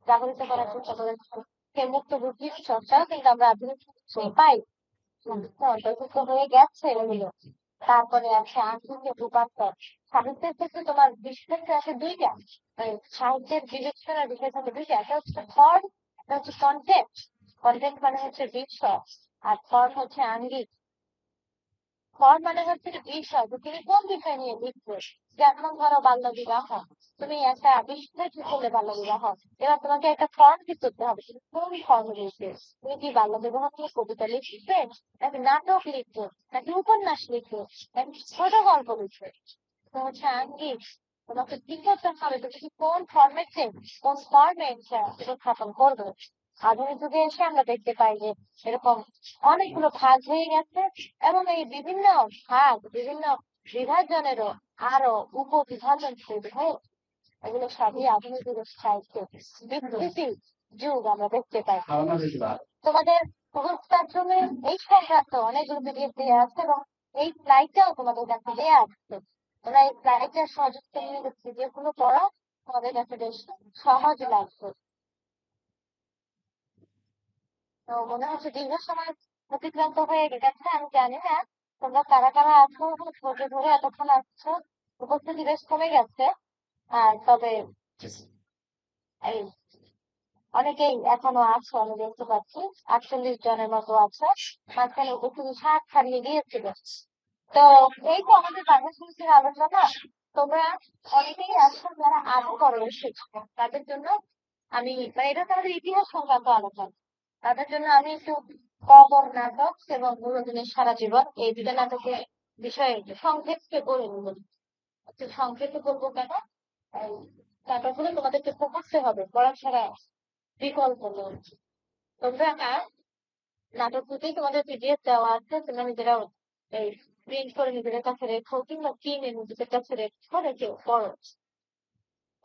জাগরিত করার চেষ্টা করেছেন, সেই মুক্ত বুদ্ধির চর্চাও কিন্তু আমরা আধুনিক যুগে পাই। অন্তর্ভুক্ত হয়ে গেছে এগুলো। তারপরে আছে আঙ্গিকের রূপান্তর। সাহিত্যের ক্ষেত্রে তোমার বিষয়টা আছে দুইটা, সাহিত্যের বিবেচনার বিষয় থাকে দুইটা, একটা হচ্ছে ফর্ম, একটা হচ্ছে কন্টেন্ট। কন্টেন্ট মানে হচ্ছে বিষয়, আর ফর্ম হচ্ছে আঙ্গিক। ফর্ম মানে হচ্ছে বিষয়, যে তুমি কোন বিষয় নিয়ে লিখবে। যেমন ধরো বাল্য বিবাহ, তুমি একটা বিষয় ঠিক করলে বাল্য বিবাহ, এবার তোমাকে একটা ফর্ম ঠিক করতে হবে, তুমি কোন ফর্ম লিখবে। তুমি কি বাল্য বিবাহ নিয়ে কবিতা লিখবে, নাকি নাটক লিখবে, নাকি উপন্যাস লিখবে, নাকি ছোট গল্প লিখবে। তো হচ্ছে আঙ্গিক, তোমাকে ঠিক করতে হবে তুমি কি কোন ফর্মেটে, কোন ফর্মে উপস্থাপন করবে। আধুনিক যুগে এসে আমরা দেখতে পাই যে এরকম অনেকগুলো ভাগ হয়ে গেছে, এবং এই বিভিন্ন ভাগ, বিভিন্ন বিভাজনেরও আরো উপবিভাজন তৈরি হয়ে, এগুলো সবই আধুনিক যুগের সাহিত্যে বিকৃতি যুগ আমরা দেখতে পাই। তোমাদের গুগল ক্লাসরুমে এই সংক্রান্ত অনেকগুলো পিডিএফ দেওয়া আছে, এবং এই স্লাইডটাও তোমাদের কাছে দেওয়া আছে। তোমরা এই স্লাইডটার সহযোগিতা নিয়ে পিডিএফ গুলো পড়ো, তোমাদের কাছে বেশ সহজ লাগবে। তো মনে হচ্ছে দীর্ঘ সময় অতিক্রান্ত হয়ে গেছে, আমি জানি না তোমরা কারা কারা আছো, ধৈর্য ধরে এতক্ষণ আসছো। উপস্থিতি বেশ কমে গেছে। আর তবে এই অনেকেই এখনো আছে, আমি দেখতে পাচ্ছি 48 জনের মতো আছে। মাঝখানে উপস্থিতি 60 ছাড়িয়ে গিয়েছিল। তো এই তো আমাদের বাংলা আলোচনা। তোমরা অনেকেই আছো যারা আরো পরে এসেছো, তাদের জন্য আমি, মানে এটা তো আমাদের ইতিহাস সংক্রান্ত আলোচনা, তাদের জন্য আমি একটু কবর নাটক এবং বিনোদিনীর সারা জীবন, এই দুটো নাটকের বিষয়ে একটু সংক্ষেপে বলে নেব। একটু সংক্ষেপে বলবো কেন, এই নাটকগুলো তোমাদেরকে পড়তে হবে, পড়া ছাড়া বিকল্প নেই। তোমরা নাটক দুটোই তোমাদের পিডিএফ দেওয়া আছে, তোমরা নিজেরা এই প্রিন্ট করে নিজেদের কাছে রেখো, কিংবা কিনে নিজেদের কাছে রেখো, রেখে পড়ো।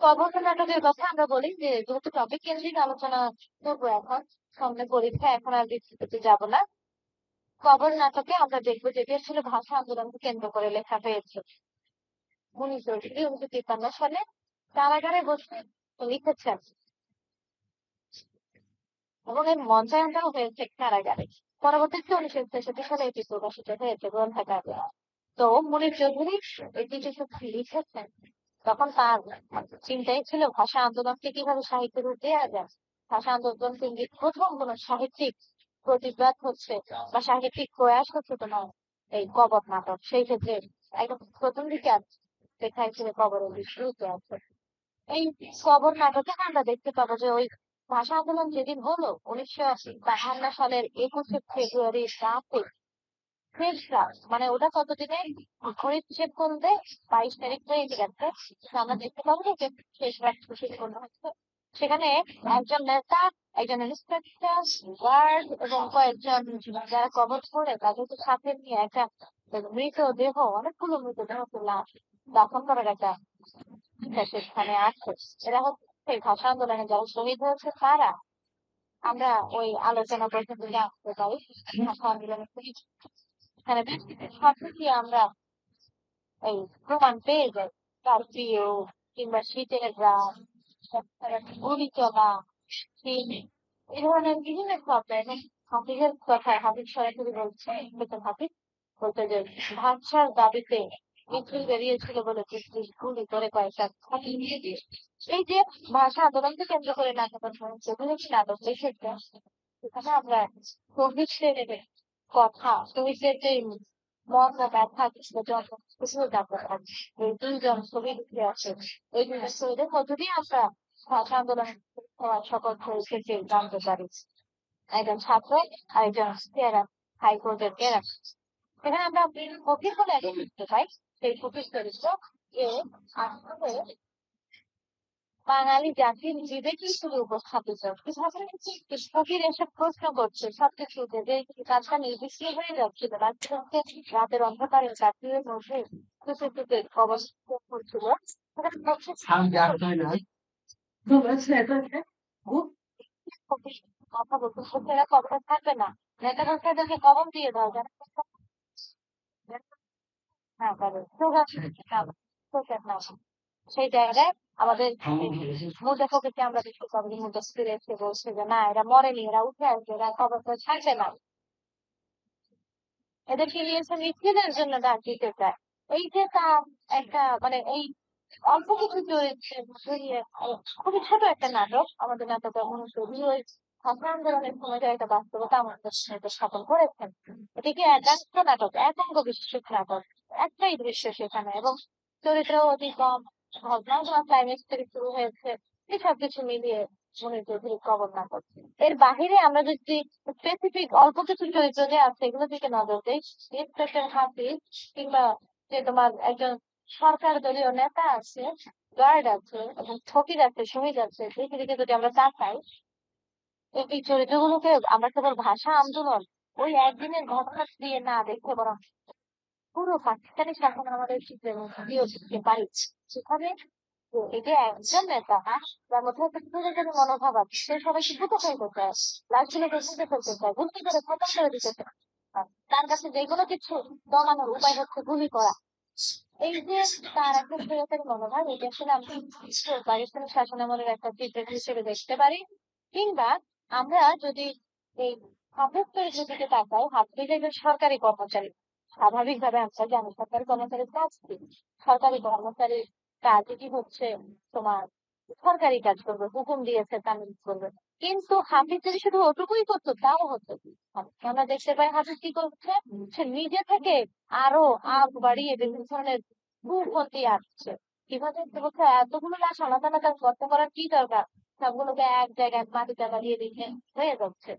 কবর নাটকের কথা আমরা বলি যে, যেহেতু টপিক কেন্দ্রিক আলোচনা করবো এখন, সামনে পরীক্ষা, এখন আর বিস্তৃত যাবো না। কবর নাটকে আমরা দেখবো যেটি আসলে ভাষা আন্দোলনকে কেন্দ্র করে লেখা হয়েছে। 1953 সালে কারাগারে বসে লিখেছেন, এবং এর মঞ্চায়নটাও হয়েছে কারাগারে। পরবর্তীতে 1963 সালে এটি প্রকাশিত হয়েছে গ্রন্থাকারে। তো মুনির চৌধুরী এটি যখন লিখেছেন, তখন তার চিন্তাই ছিল ভাষা আন্দোলনকে কিভাবে সাহিত্য রূপ দেওয়া যায়। ভাষা আন্দোলন কেন্দ্রিক প্রথম কোন সাহিত্যিক প্রতিবাদ হচ্ছে বা সাহিত্যিক প্রয়াস হচ্ছে তোমার এই কবর নাটক। সেই ক্ষেত্রে একদম প্রথম দিকে লেখায় ছিল কবরের শুরুতে আছে। এই কবর নাটকে আমরা দেখতে পাবো যে ওই ভাষা আন্দোলন যেদিন হলো 1952 সালের 21শে ফেব্রুয়ারি রাতে, শেষরা মানে ওটা কতদিনে ঘড়ির হিসেব করলে 22 তারিখ হয়ে গেছে, আমরা দেখতে পাবো যে শেষ রাত শেষ করা হচ্ছে। সেখানে একজন নেতা, একজন ইন্সপেক্টর, গার্ড এবং কয়েকজন যারা কবর করে তাদেরকে সাথে নিয়ে একটা মৃতদেহ, অনেকগুলো মৃতদেহ লাশ দাফন করার একটা সেখানে আছে। এরা হচ্ছে সেই ভাষা আন্দোলনে যারা শহীদ হয়েছে তারা। আমরা ওই আলোচনা পর্যন্ত জানতে পারি ভাষা আন্দোলনের এখানে সবকিছু আমরা এই প্রমাণ পেয়ে যাই। কারফিউ, কিংবা শীতের রাত, গুলি চলা, এই ধরনের বিভিন্ন শব্দ। এবং হাফিজের কথা হাফিজ সরাসরি বলছে, হাফিজ বলতে যে ভাষার দাবিতে মিছিল বেরিয়েছিল বলে ব্রিটিশ গুলি করে কয়েকটা ফাঁসি দিয়ে দিয়ে। এই যে ভাষা আন্দোলনকে কেন্দ্র করে নাটক যেগুলো কি নাটক লিখেছে, সেখানে আমরা শহীদদের কথা, শহীদদের যে মর্ম ব্যথা কিছু জানতে পারি। এই দুইজন ছবি লিখে আছে, ওই দুইজন শহীদের মধ্য দিয়ে আমরা ভাষা আন্দোলন হওয়ার সকল পরিস্থিতি জানতে পারি। একজন ছাত্র আর একজন হাইকোর্টের এরা, সেখানে আমরা ফকির বলে একজন লিখতে পাই, সেই ফকির চরিত্র এ আসলে বাঙালি জাতির বিবেকই শুধু উপস্থাপিত। কিভাবে ফকির এসব প্রশ্ন করছে সবকিছুতে, যে কাজটা নির্দিষ্ট হয়ে যাচ্ছিল, রাত্রে রাতের অন্ধকারে জাতির মধ্যে টুকে টুকে কবর করছিল। সেখানে ফকির কথা বলতে এরা কবর থাকবে না, নেতা বলতে এদেরকে কবর দিয়ে দাও, যারা না পারে চোখের না। সেই জায়গায় আমাদের মুদ্রাফোকেতে আমরা দেখতে পাবো যে মুদ্রাস্ফীর এসে বলছে যে না, এরা মরেনি, এরা উঠে আসবে, এরা খবর তো থাকবে না, এদেরকে নিয়েছে মৃত্যুদের জন্য ডাক দিতে চায়। এই যে তা একটা মানে এই অল্প কিছু চরিত্রে জড়িয়ে খুবই ছোট একটা নাটক, আমাদের নাটকের মনুষ্য ভাষা আন্দোলনের সময় একটা বাস্তবতা আমাদের সাথে স্থাপন করেছেন। এটিকে একাঙ্ক নাটক, একাঙ্ক বিশেষ নাটক, একটাই দৃশ্য সেখানে, এবং চরিত্র অতি কম, ঘটনা ক্লাইম্যাক্স থেকে শুরু হয়েছে, এই সবকিছু মিলিয়ে মনির চৌধুরী কবর নাটক। এর বাহিরে আমরা যদি স্পেসিফিক অল্প কিছু চরিত্র যে আছে এগুলো দিকে নজর দিই, ইন্সপেক্টর হাফিজ, কিংবা যে তোমার একজন সরকার দলীয় নেতা আছে, গার্ড আছে, এবং ফকির আছে, শহীদ আছে, দেখে দেখে যদি আমরা তাকাই, এই চরিত্রগুলোকে আমরা কেবল ভাষা আন্দোলন ওই একদিনের ঘটনা দিয়ে না দেখে, বরং পুরো পাকিস্তানি শাসন আমাদের চিত্রের মধ্যে দিয়েও দেখতে পারি। সেখানে এই যে একজন নেতা, যার মধ্যে একটা শুরু মনোভাব আছে, সে সবাইকে ভূত হয়ে করতে চায়, লাশগুলোকে বুঝতে ফেলতে চায়, বুঝতে করে খতম করে দিতে চায়। তার কাছে যে কোনো কিছু দমানোর উপায় হচ্ছে গুলি করা। এই যে তার একটা স্বৈরাচারী মনোভাব, এটা আসলে আমরা পাকিস্তানি শাসনামলের একটা চিত্র হিসেবে দেখতে পারি। কিংবা আমরা যদি এই হাফিজ চরিত্রের দিকে তাকাই, হাফিজ একজন সরকারি কর্মচারী। স্বাভাবিকভাবে আমরা জানি সরকারি কর্মচারীর কাজ কি, সরকারি কর্মচারীর কাজ কি হচ্ছে তোমার সরকারি কাজ করবে, হুকুম দিয়েছে তা মেনে করবে। কিন্তু হাফিজ যদি শুধু ওটুকুই করতো তাও হতো। আমরা দেখতে পাই হাফিজ কি করছে, সে নিজে থেকে আরো আগ বাড়িয়ে বিভিন্ন ধরনের ভূখতি আসছে। কিভাবে হচ্ছে এতগুলো লাশ আলাদা আলাদা গর্ত করার কি দরকার, সবগুলোকে এক জায়গায় মাটি চাপা দিয়ে দিচ্ছে, হয়ে যাচ্ছে।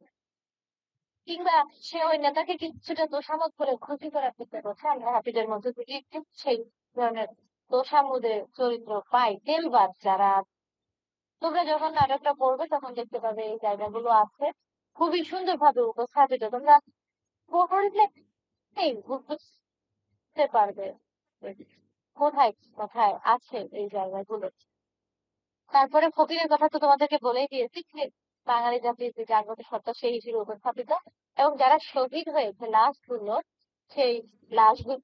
কিংবা সে ওই নেতাকে কিছুটা তোষামোদ করে খুশি করার চেষ্টা করছে। আমরা হাফিজের মধ্যে থেকে একটু সেই ধরনের তোষামোদের চরিত্র পাই, তেলবাজ যারা। তোমরা যখন নাটকটা পড়বে তখন দেখতে পাবে এই জায়গাগুলো আছে, খুবই সুন্দরভাবে উপস্থাপিত। তোমরা পড়লে বুঝতে পারবে কোথায় কোথায় আছে এই জায়গাগুলো। তারপরে ফকিরের কথা তো তোমাদেরকে বলেই দিয়েছি যে বাঙালি জাতির যে জাগ্রত সত্তা সেই হিসেবে উপস্থাপিত, এবং যারা শহীদ হয়েছে লাশগুলো, সেই লাশগুলো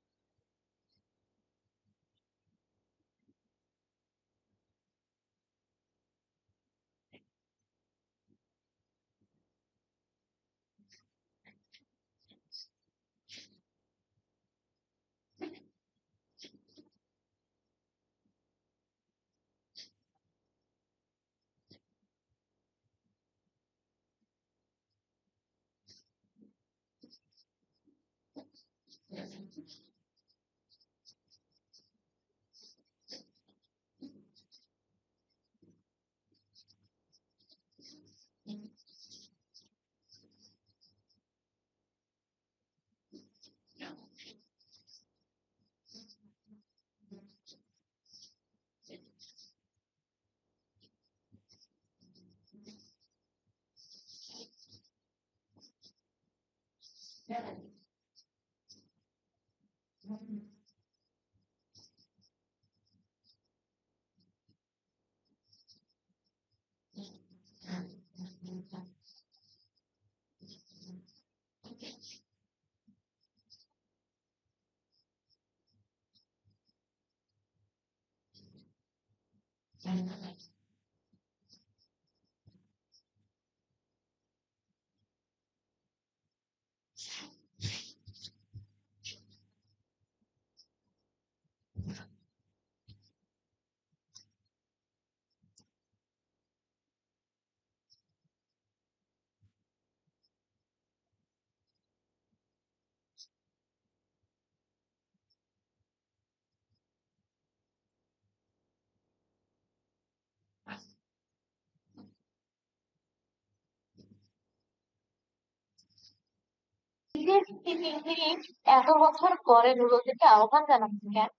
এত বছর পরে রুরুদেরকে আহ্বান জানাচ্ছেন কেন?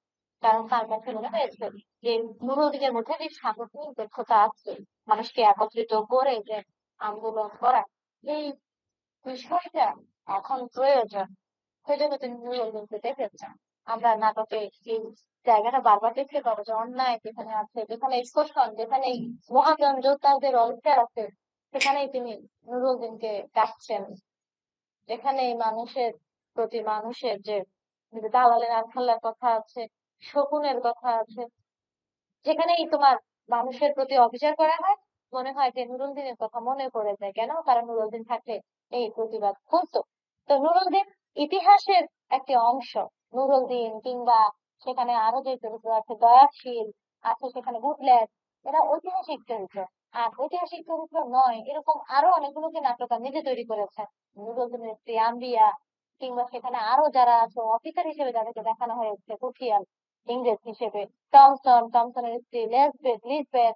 কারণ তার কাছে মনে হয়েছে যে নুরুলদিনের মধ্যে যে সাংগঠনিক দক্ষতা আছে মানুষকে একত্রিত করে যে আন্দোলন করা, এই বিষয়টা এখন প্রয়োজন। সেজন্য তিনি নুরুলদিনকে দেখেছেন। আমরা নাটকে এই জায়গাটা বারবার দেখতে পাবো যে অন্যায় যেখানে আছে, যেখানে শোষণ, যেখানে মহাজন যোদ্ধাদের অধিকার আছে, সেখানেই তিনি নুরুলদিনকে ডাকছেন। যেখানে মানুষের প্রতি মানুষের যে দালালের আলখাল্লার কথা আছে, শকুনের কথা আছে, যেখানেই তোমার মানুষের প্রতি অবিচার করা হয়, মনে হয় যে নুরুলদিনের কথা মনে পড়ে যায়। কেন? কারণ নুরুলদিন থাকলে এই প্রতিবাদ করতো। তো নুরুলদিন ইতিহাসের একটি অংশ। নুরুলদিন কিংবা সেখানে আরো যে চরিত্র আছে, দয়াশীল আছে, সেখানে বুটলেট, এরা ঐতিহাসিক চরিত্র। আর ঐতিহাসিক চরিত্র নয় এরকম আরো অনেকগুলোকে নাট্যকার নিজে তৈরি করেছেন। নুরুলদিনের স্ত্রী আম্বিয়া, কিংবা সেখানে আরো যারা আছে অফিসার হিসেবে যাদেরকে দেখানো হয়েছে, পুঠিয়াল ইংরেজ হিসেবে, টমসনের স্ত্রী লিসবেথ,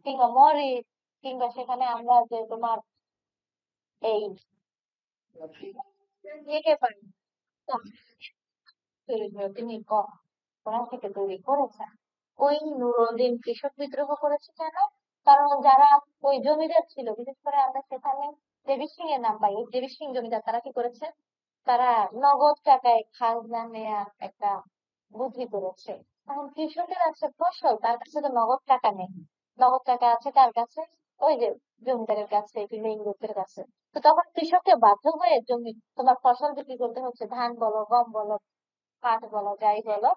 কিংবা মরিস, কিংবা সেখানে আমরা যে তোমার এই একে পাই তিনি কোরআন থেকে তৈরি করেছেন। ওই নুরুলদিন কৃষক বিদ্রোহ করেছে কেন? কারণ যারা ওই জমিদার ছিল, বিশেষ করে আমরা সেখানে দেবী সিং এর নাম পাই, ওই দেবী সিং জমিদার, তারা কি করেছে? তারা নগদ টাকায় খাজনা নেয়ার একটা বুদ্ধি করেছে। এখন কৃষকের আছে ফসল, তার কাছে তো নগদ টাকা নেই। নগদ টাকা আছে কার কাছে? ওই যে জমিদারের কাছে কিংবা ইংরেজদের কাছে। তো তখন কৃষককে বাধ্য হয়ে জমি তোমার ফসল বিক্রি করতে হচ্ছে, ধান বলো, গম বলো, পাট বলো, যাই বলো,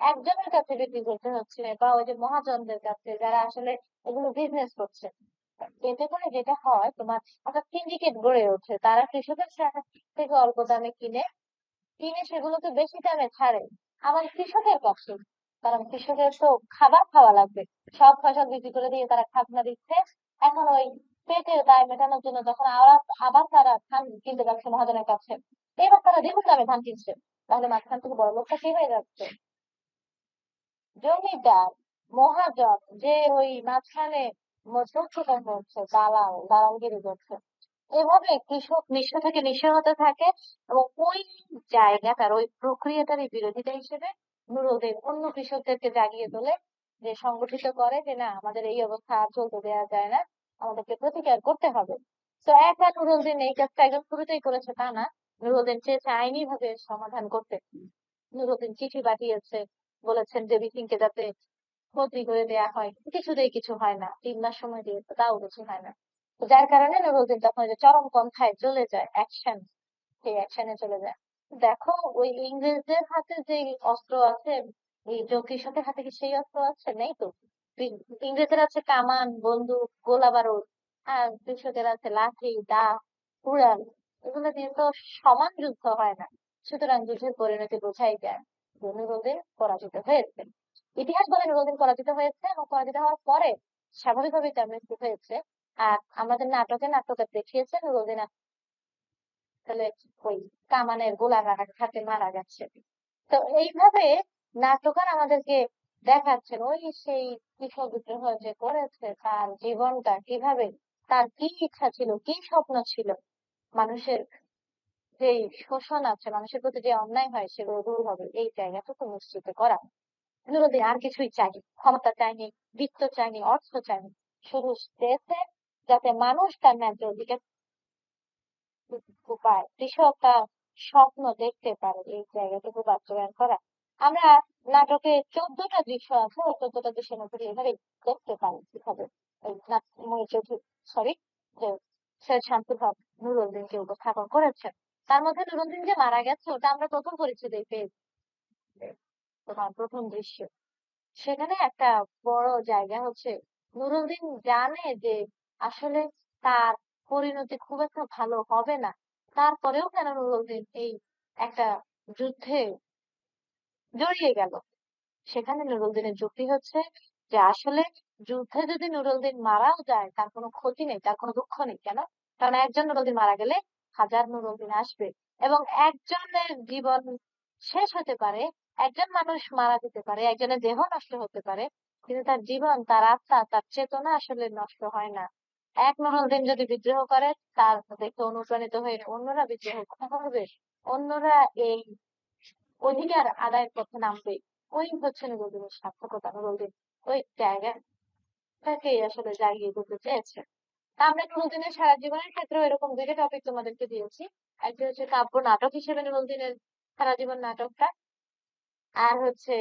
একজনের কাছে বিক্রি করতে হচ্ছে, বা ওই যে মহাজনদের কাছে যারা আসলে এগুলো বিজনেস করছে। এতে করে যেটা হয়, তোমার একটা সিন্ডিকেট গড়ে ওঠে। তারা কৃষকের থেকে অল্প দামে কিনে কিনে সেগুলোকে বেশি দামে ছাড়ে আবার কৃষকের কাছে। কারণ কৃষকের তো খাবার খাওয়া লাগবে, সব ফসল বিক্রি করে দিয়ে তারা খাজনা দিচ্ছে। এখন ওই পেটের দায় মেটানোর জন্য যখন আবার আবার তারা ধান কিনতে যাচ্ছে মহাজনের কাছে, এবার তারা দ্বিগুণ দামে ধান কিনছে। তাহলে মাঝখান থেকে বড় লোকটা কি হয়ে যাচ্ছে? জমিদার, মহাজন, যে ওই মাঝখানে চক্ষুদার হচ্ছে, দালালগিরি করছে। এভাবে কৃষক নিঃস্ব থেকে নিঃস্ব হতে থাকে। এবং ওই জায়গাটার ওই প্রক্রিয়াটারই বিরোধিতা হিসেবে নুরুলদিন অন্য কৃষকদেরকে জাগিয়ে তোলে, যে সংগঠিত করে যে না, আমাদের এই অবস্থা আর চলতে দেওয়া যায় না, আমাদেরকে প্রতিকার করতে হবে। তো একা নুরুলদিন এই কাজটা একদম শুরুতেই করেছে তা না। নুরুলদিন চেয়েছে আইনি ভাবে সমাধান করতে। নুরুলদিন চিঠি পাঠিয়েছে, বলেছেন দেবী সিংকে যাতে বদলি করে দেয়া হয়। কিছুতেই কিছু হয় না, 3 মাস সময় দিয়েছে, তাও কিছু হয় না। তো যার কারণে নুরুলদিন তখন ওই যে চরম পন্থায় চলে যায়, অ্যাকশন, সেই অ্যাকশনে চলে যায়। দেখো, ওই ইংরেজদের হাতে যে অস্ত্র আছে, এই কৃষকের হাতে কি সেই অস্ত্র আছে? নেই তো। ইংরেজের আছে কামান, বন্দুক, গোলা বারুদ, আর কৃষকের আছে লাঠি, দা, কুড়াল। এগুলো দিয়ে তো সমান যুদ্ধ হয় না। সুতরাং যুদ্ধের পরিণতি বোঝাই যায় যে নুরুলদিন পরাজিত হয়েছে। ইতিহাস বলে নুরুলদিন পরাজিত হয়েছে, এবং পরাজিত হওয়ার পরে স্বাভাবিকভাবেই তার মৃত্যু হয়েছে। আর আমাদের নাট্যকার দেখিয়েছে নুরুলদিন আসলে ওই কামানের গোলাঘাট হাতে মারা গেছে। তো এইভাবে নাট্যকার আমাদেরকে দেখাচ্ছেন ওই সেই কৃষক বিদ্রোহ যে করেছে, তার জীবনটা কিভাবে, তার কি ইচ্ছা ছিল, কি স্বপ্ন ছিল, মানুষের যে শোষণ আছে, মানুষের প্রতি যে অন্যায় হয় সেগুলো দূর হবে, এই জায়গাটুকু নিশ্চিত করা। বিনোদী আর কিছুই চাইনি, ক্ষমতা চাইনি, বৃত্ত চাইনি, অর্থ চাইনি। শুধু চেয়েছে যাতে মানুষ তার ন্যায্য অধিকার পায়, কৃষক তার স্বপ্ন দেখতে পারে, এই জায়গাটুকু বাস্তবায়ন করা। আমরা নাটকে 14টা দৃশ্য আছে, ওই 14টা দৃশ্যের মধ্যে এভাবে দেখতে পারি কিভাবে এই সরি, যে সৈয়দ শামসুল হক নুরুলদিনকে উপস্থাপন করেছেন। তার মধ্যে নুরুলদিন যে মারা গেছে ওটা আমরা প্রথম পরিচয় পেয়েছি, তোমার প্রথম দৃশ্য। সেখানে একটা বড় জায়গা হচ্ছে, নুরুলদিন জানে যে আসলে তার পরিণতি খুব একটা ভালো হবে না। তারপরেও কেন নুরুলদিন এই একটা যুদ্ধে জড়িয়ে গেল? সেখানে নুরুলদিনের যুক্তি হচ্ছে যে আসলে যুদ্ধে যদি নুরুলদিন মারাও যায়, তার কোনো ক্ষতি নেই, তার কোনো দুঃখ নেই। কেন? কারণ একজন নুরুলদিন মারা গেলে হাজার নুরুলদিন আসবে, এবং একজনের জীবন শেষ হতে পারে, একজন মানুষ মারা যেতে পারে, একজনের দেহ নষ্ট হতে পারে, কিন্তু তার জীবন, তার আত্মা, তার চেতনা আসলে নষ্ট হয় না। এক নুরুলদিন যদি বিদ্রোহ করে, তার দেখে অনুপ্রাণিত হয়ে অন্যরা বিদ্রোহ করবে, অন্যরা এই অধিকার আদায়ের পথে নামবে। ওই হচ্ছে নুরুলদিনের সার্থকতা। নুরুলদিন ওই জায়গাটাকে আসলে জাগিয়ে তুলতে চেয়েছে। তা আমরা নুরুলদিনের সারা জীবনের ক্ষেত্রেও এরকম দুইটা টপিক তোমাদেরকে দিয়েছি। একটা হচ্ছে কাব্য নাটক হিসেবে নুরুলদিনের সারা জীবন নাটকটা, আর হচ্ছে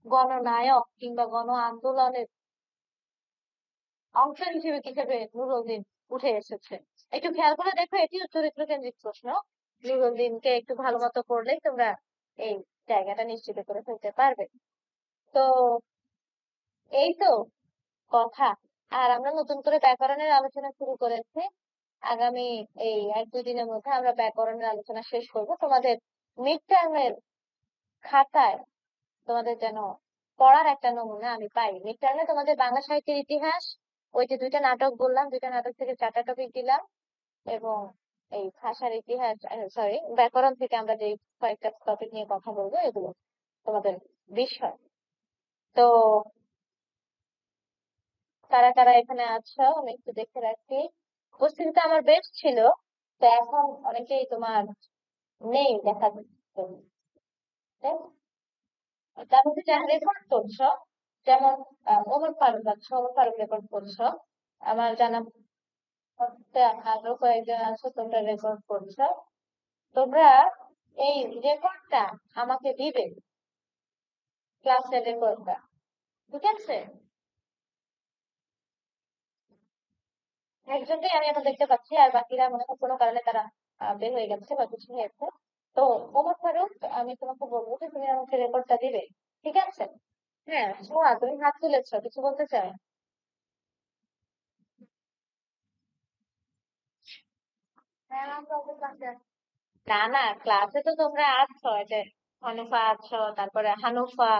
গণনায়ক কিংবা গণ আন্দোলনের অংশ হিসেবে কিভাবে নুরুলদিন উঠে এসেছে। একটু খেয়াল করে দেখো, এটিও চরিত্র কেন্দ্রিক প্রশ্ন। নুরুলদিনকে একটু ভালো মতো করলেই তোমরা এই জায়গাটা নিশ্চিত করে ফেলতে পারবে। তো এই তো কথা। আর আমরা নতুন করে ব্যাকরণের আলোচনা শুরু করেছি। আগামী এই 1-2 দিনের মধ্যে আমরা ব্যাকরণের আলোচনা শেষ করব। তোমাদের মিড টার্মের খাতায় তোমাদের যেন পড়ার একটা নমুনা আমি পাই। মিড টার্মে তোমাদের বাংলা সাহিত্যের ইতিহাস, ওই যে 2টা নাটক বললাম, 2টা নাটক থেকে 4টা টপিক দিলাম, এবং এই ভাষার ইতিহাস, সরি ব্যাকরণ থেকে আমরা যে কয়েকটা টপিক নিয়ে কথা বলবো, এগুলো তোমাদের বিষয়। তো কারা কারা এখানে আছো আমি একটু দেখে রাখি। উপস্থিতিটা আমার বেশ ছিল, তো এখন অনেকেই তোমার নেই দেখা যাচ্ছে। তার মধ্যে যারা রেকর্ড করছো, যেমন ওমর ফারুক আছে, ওমর ফারুক রেকর্ড করছো। আমার জানা মতে আরো কয়েকজন আছো তোমরা রেকর্ড করছো। তোমরা এই রেকর্ডটা আমাকে দিবে, ক্লাসের রেকর্ডটা, ঠিক আছে? একজনকেই আমি এখন দেখতে পাচ্ছি, আর বাকিরা মনে হয় কোনো কারণে তারা বের হয়ে গেছে বা কিছু হয়েছে। তো ওমর ফারুক, আমি তোমাকে বলবো যে তুমি আমাকে রেকর্ডটা দিবে, ঠিক আছে? হ্যাঁ, সোয়া তুমি হাত তুলেছো, কিছু বলতে চাও? না না, ক্লাসে তো তোমরা আছো, এই যে হানুফা আছো, তারপরে হানুফা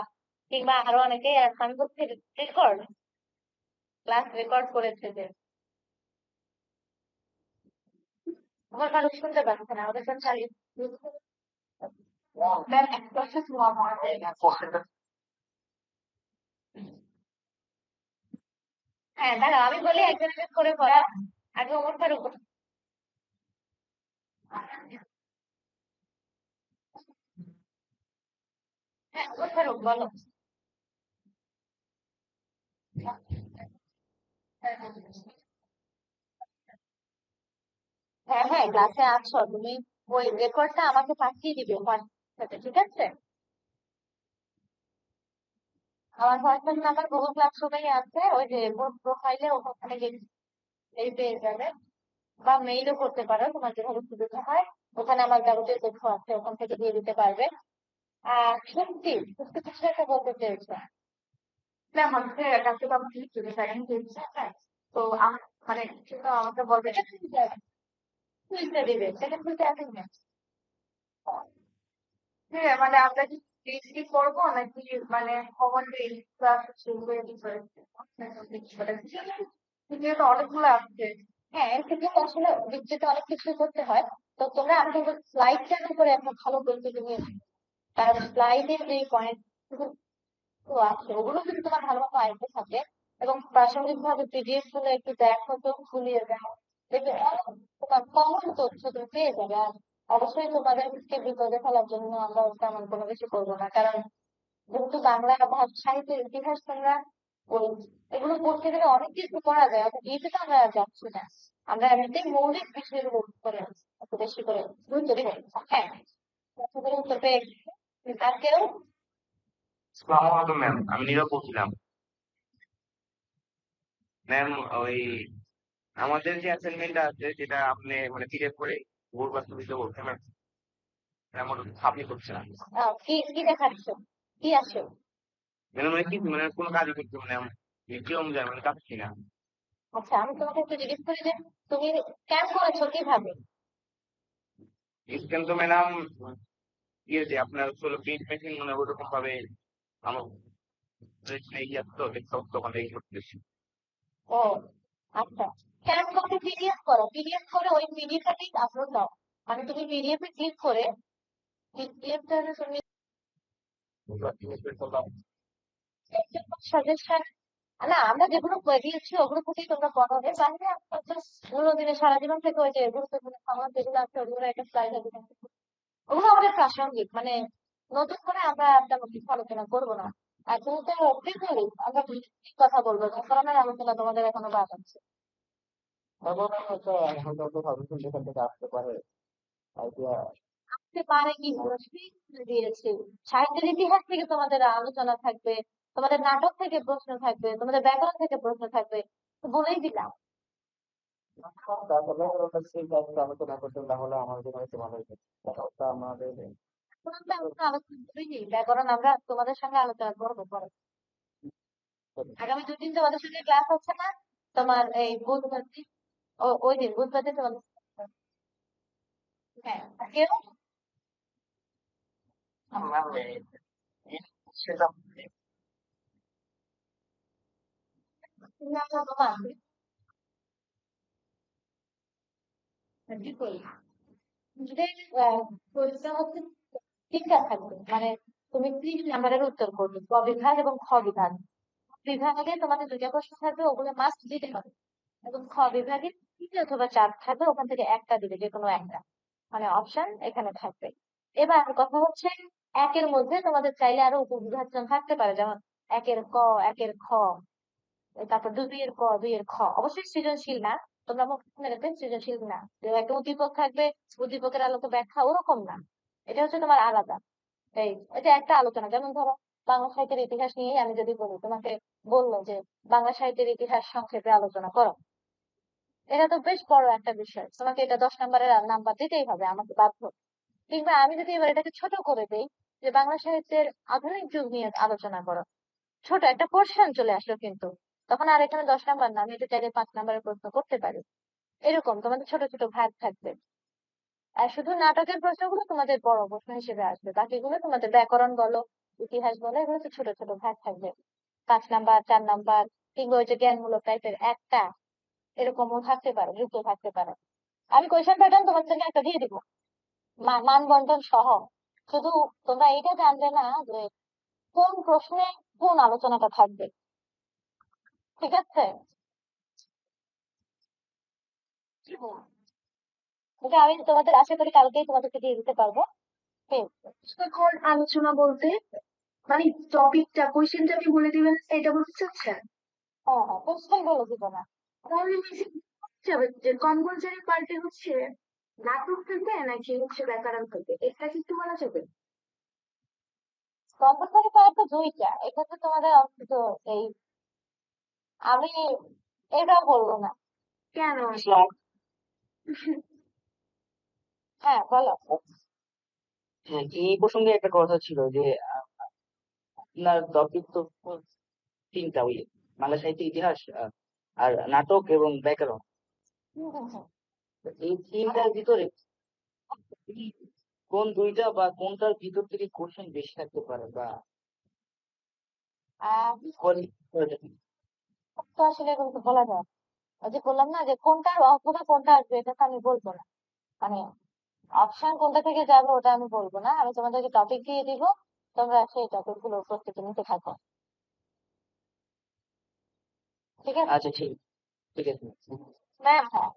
কিংবা আরো অনেকেই আছে। আমি বলছি রেকর্ড, ক্লাস রেকর্ড করেছে যে। আমার কারো শুনতে পাচ্ছে না, ওদের জন্য চালিয়ে। ম্যাম একটা হ্যাঁ দাঁড়াও, আমি বলি একজন একজন করে বলা। আগে ওমর ফারুক। হ্যাঁ ওমর ফারুক বলো। হ্যাঁ হ্যাঁ, ক্লাসে আছো তুমি, ওই রেকর্ডটা আমাকে পাঠিয়ে দিবে হোয়াটসঅ্যাপে, ঠিক আছে? আমার হোয়াটসঅ্যাপ নাম্বার গুগল ক্লাসরুমেই আছে, ওই যে প্রোফাইলে ওখানে গিয়ে এই পেয়ে যাবে, বা মেইলও করতে পারো, তোমার যেভাবে সুবিধা হয়। ওখানে আমার যাবতীয় তথ্য আছে, ওখান থেকে দিয়ে দিতে পারবে। আর সত্যি সত্যি কিছু একটা বলতে চেয়েছো। না হচ্ছে কাছে তো আমার কিছু সেকেন্ড দিচ্ছে, হ্যাঁ। তো আমার মানে সেটা আমাকে বলবে খুলতে দিবে, সেকেন্ড খুলতে আসেন না। হ্যাঁ মানে আমরা কি ডিগ্রি করবো নাকি মানে কমন ক্লাস শুরু করে দিতে যেহেতু অনেকগুলো আসছে। হ্যাঁ, এর থেকে তো আসলে ডিগ্রিতে অনেক কিছু করতে হয়। তো তোমরা আমি কিন্তু স্লাইড কেন করে একটা ভালো প্রস্তুতি নিয়ে, কারণ স্লাইডের যে পয়েন্ট তো আছে ওগুলো যদি তোমার ভালো মতো আয়ত্তে থাকে, এবং প্রাসঙ্গিক ভাবে পিডিএফ গুলো একটু দেখো তো, খুলিয়ে দাও, দেখবে অনেক তোমার কমন তথ্য তুমি পেয়ে যাবে। আর অবশ্যই তোমাদেরকে বিপদে ফেলার জন্য আমরা তেমন কোনো কিছু করবো না, কারণ যেহেতু বাংলা সাহিত্যের ইতিহাস তোমরা ওই এগুলো পড়তে গেলে অনেক কিছু করা যায়, অত ডিপে তো আমরা যাচ্ছি না। আমরা এমনিতেই মৌলিক বিষয়গুলো করে একটু বেশি করে গুরুত্ব দিব। হ্যাঁ, উত্তর পেয়ে গেছি। আর কেউ? আসসালামু আলাইকুম ম্যাম, আমি নীরব বলছিলাম। ম্যাম, ওই আমাদের যে অ্যাসাইনমেন্টটা আছে যেটা আপনি মানে পিডিএফ করে বোর্ড বাস্তব দিতে বলছেন ম্যাম, এমন আপনি করছেন না কি কি দেখাচ্ছ, কি আসো? মানে মানে কি মানে কোনো কাজই করতে মানে কি অনুযায়ী মানে কাটছি না। আচ্ছা, আমি তোমাকে একটু জিজ্ঞেস করি যে তুমি স্ক্যান করেছো কিভাবে? স্ক্যান তো ম্যাডাম ইয়ে যে আপনার হলো প্রিন্ট মেশিন মানে ওরকম ভাবে আমার ইয়ে তো ডেস্কটপ তো ওখানে করতেছি। ও আচ্ছা, স্ক্যান করতে পিডিএফ করো, পিডিএফ করে ওই পিডিএফটাকেই আপলোড দাও। মানে তুমি পিডিএফ এ ক্লিক করে পিডিএফটা তুমি সাজেশন, না আমরা যেগুলো দিয়েছি ওগুলো থেকেই তোমরা পড়াবে। বাইরে দিনে সারা জীবন থেকে ওই যে গুরুত্বপূর্ণ সংবাদ যেগুলো আছে ওগুলো একটা স্লাইড আছে, ওগুলো আমাদের প্রাসঙ্গিক, মানে নতুন করে আমরা একটা কিছু আলোচনা করবো না। এখন তো বলি আমরা কি কথা বলবো, ধর্মের আলোচনা তোমাদের এখনো বাদ আছে। তারপর হয়তো হয়তো তো ভাবছেন যেখান থেকে আসতে পারে আইডিয়া। আসতে পারে কি প্রশ্নই করে দিয়েছি। সাহিত্যের ইতিহাস থেকে তোমাদের আলোচনা থাকবে, তোমাদের নাটক থেকে প্রশ্ন থাকবে, তোমাদের ব্যাকরণ থেকে প্রশ্ন থাকবে, তো বলেই দিলাম। তাহলে ওর কাছে আলোচনা করতে তাহলে আমার জন্য একটু ভালো হতো। ওটা আমাদের এখন আমরা আলোচনা করিনি ব্যাকরণ, আমরা তোমাদের সঙ্গে আলোচনা করবো পরে। আগামী 2 দিন তোমাদের সঙ্গে ক্লাস হচ্ছে না, তোমার এই বুধবার দিন, ওই দিন বুধবার দিন তোমাদের, হ্যাঁ কেউ সেটা তোমাদের পরীক্ষা হচ্ছে 3টা থাকবে, মানে তুমি 3 নাম্বারের উত্তর করবে, ক বিভাগ এবং খ বিভাগ। বিভাগে তোমাদের 2টা প্রশ্ন থাকবে, ওগুলো মাস্ট দিতে হবে। এবং খ বিভাগে 3 অথবা 4 থাকবে, ওখান থেকে একটা দিবে, যে কোনো একটা, মানে অপশন এখানে থাকবে। এবার কথা হচ্ছে, একের মধ্যে তোমাদের চাইলে আরো উপবিভাজন থাকতে পারে, যেমন একের ক, একের খ, তারপর 2 এর ক, 2 এর খ। অবশ্যই সৃজনশীল না, তোমরা মনে রাখবে সৃজনশীল না, যে একটা উদ্দীপক থাকবে, উদ্দীপকের আলোকে ব্যাখ্যা, ওরকম না। এটা হচ্ছে তোমার আলাদা। এই এটা একটা আলোচনা, যেমন ধরো বাংলা সাহিত্যের ইতিহাস নিয়ে আমি যদি বলি, তোমাকে বললো যে বাংলা সাহিত্যের ইতিহাস সংক্ষেপে আলোচনা করো, এটা তো বেশ বড় একটা বিষয়, তোমাকে এটা 10 নাম্বারের নাম্বার দিতেই হবে, আমাকে বাধ্য। কিংবা আমি যদি এবার এটাকে ছোট করে দেই, যে বাংলা সাহিত্যের আধুনিক যুগ নিয়ে আলোচনা করো, ছোট একটা পোর্শন চলে আসলো কিন্তু, তখন আর এখানে 10 নাম্বার না, আমি এটা চাইলে 5 নাম্বারের প্রশ্ন করতে পারি। এরকম তোমাদের ছোট ছোট ভাগ থাকবে। আর শুধু নাটকের প্রশ্নগুলো তোমাদের বড় প্রশ্ন হিসেবে আসবে, বাকিগুলো তোমাদের ব্যাকরণ বলো, ইতিহাস বলো, এগুলো তো ছোট ছোট ভাগ থাকবে। 5 নাম্বার, 4 নাম্বার, কিংবা ওই যে জ্ঞানমূলক টাইপের একটা, এরকমও থাকতে পারে, যুক্ত থাকতে পারে। আমি কোয়েশ্চেন প্যাটার্ন তোমার জন্য একটা দিয়ে দিব, মানবন্টন সহ। শুধু তোমরা এটা জানবে না যে কোন প্রশ্নে কোন আলোচনাটা থাকবে, ঠিক আছে? হুম। এটা আমি তোমাদের আশা করি কালকেই তোমাদেরকে দিয়ে দিতে পারবো। ঠিক আছে? তখন আলোচনা বলতে মানে টপিকটা কোয়েশ্চেনটা আপনি বলে দিবেন, এটা বলতে চাচ্ছেন? হ্যাঁ হ্যাঁ, কোশ্চেন বলে দিব না। তাহলে বেশি যাবে যে কম্পালসারি পার্টে হচ্ছে নাটক থাকবে নাকি হচ্ছে ব্যাকরণ থাকবে, এটা কি একটু বলা যাবে? কম্পালসারি পাওয়ার তো 2টা, এক্ষেত্রে তোমাদের অন্তত এই, আমি এটাও বলবো না। কেন? হ্যাঁ বলো। হ্যাঁ, এই প্রসঙ্গে একটা কথা ছিল যে আপনার টপিক তো 3টা, ওই বাংলা সাহিত্যের ইতিহাস, আর নাটক এবং ব্যাকরণ। হুম হুম হুম। তো এই 3টার ভিতরে কোন 2টা বা কোনটার ভিতর থেকে কোশ্চেন বেশি থাকতে পারে বা আহ কোয়ালিটি? তো আসলে এগুলো তো বলা যায় না। ওই যে বললাম না, যে কোনটার অথবা কোনটা আসবে, এটা তো আমি বলবো না। মানে অপশন কোনটা থেকে যাবে ওটা আমি বলবো না, আমি তোমাদেরকে টপিক দিয়ে দিব, তোমরা সেই টপিক গুলো প্রস্তুতি নিতে থাকো, ঠিক আছে? আচ্ছা, ঠিক ঠিক আছে। ম্যাম, হ্যাঁ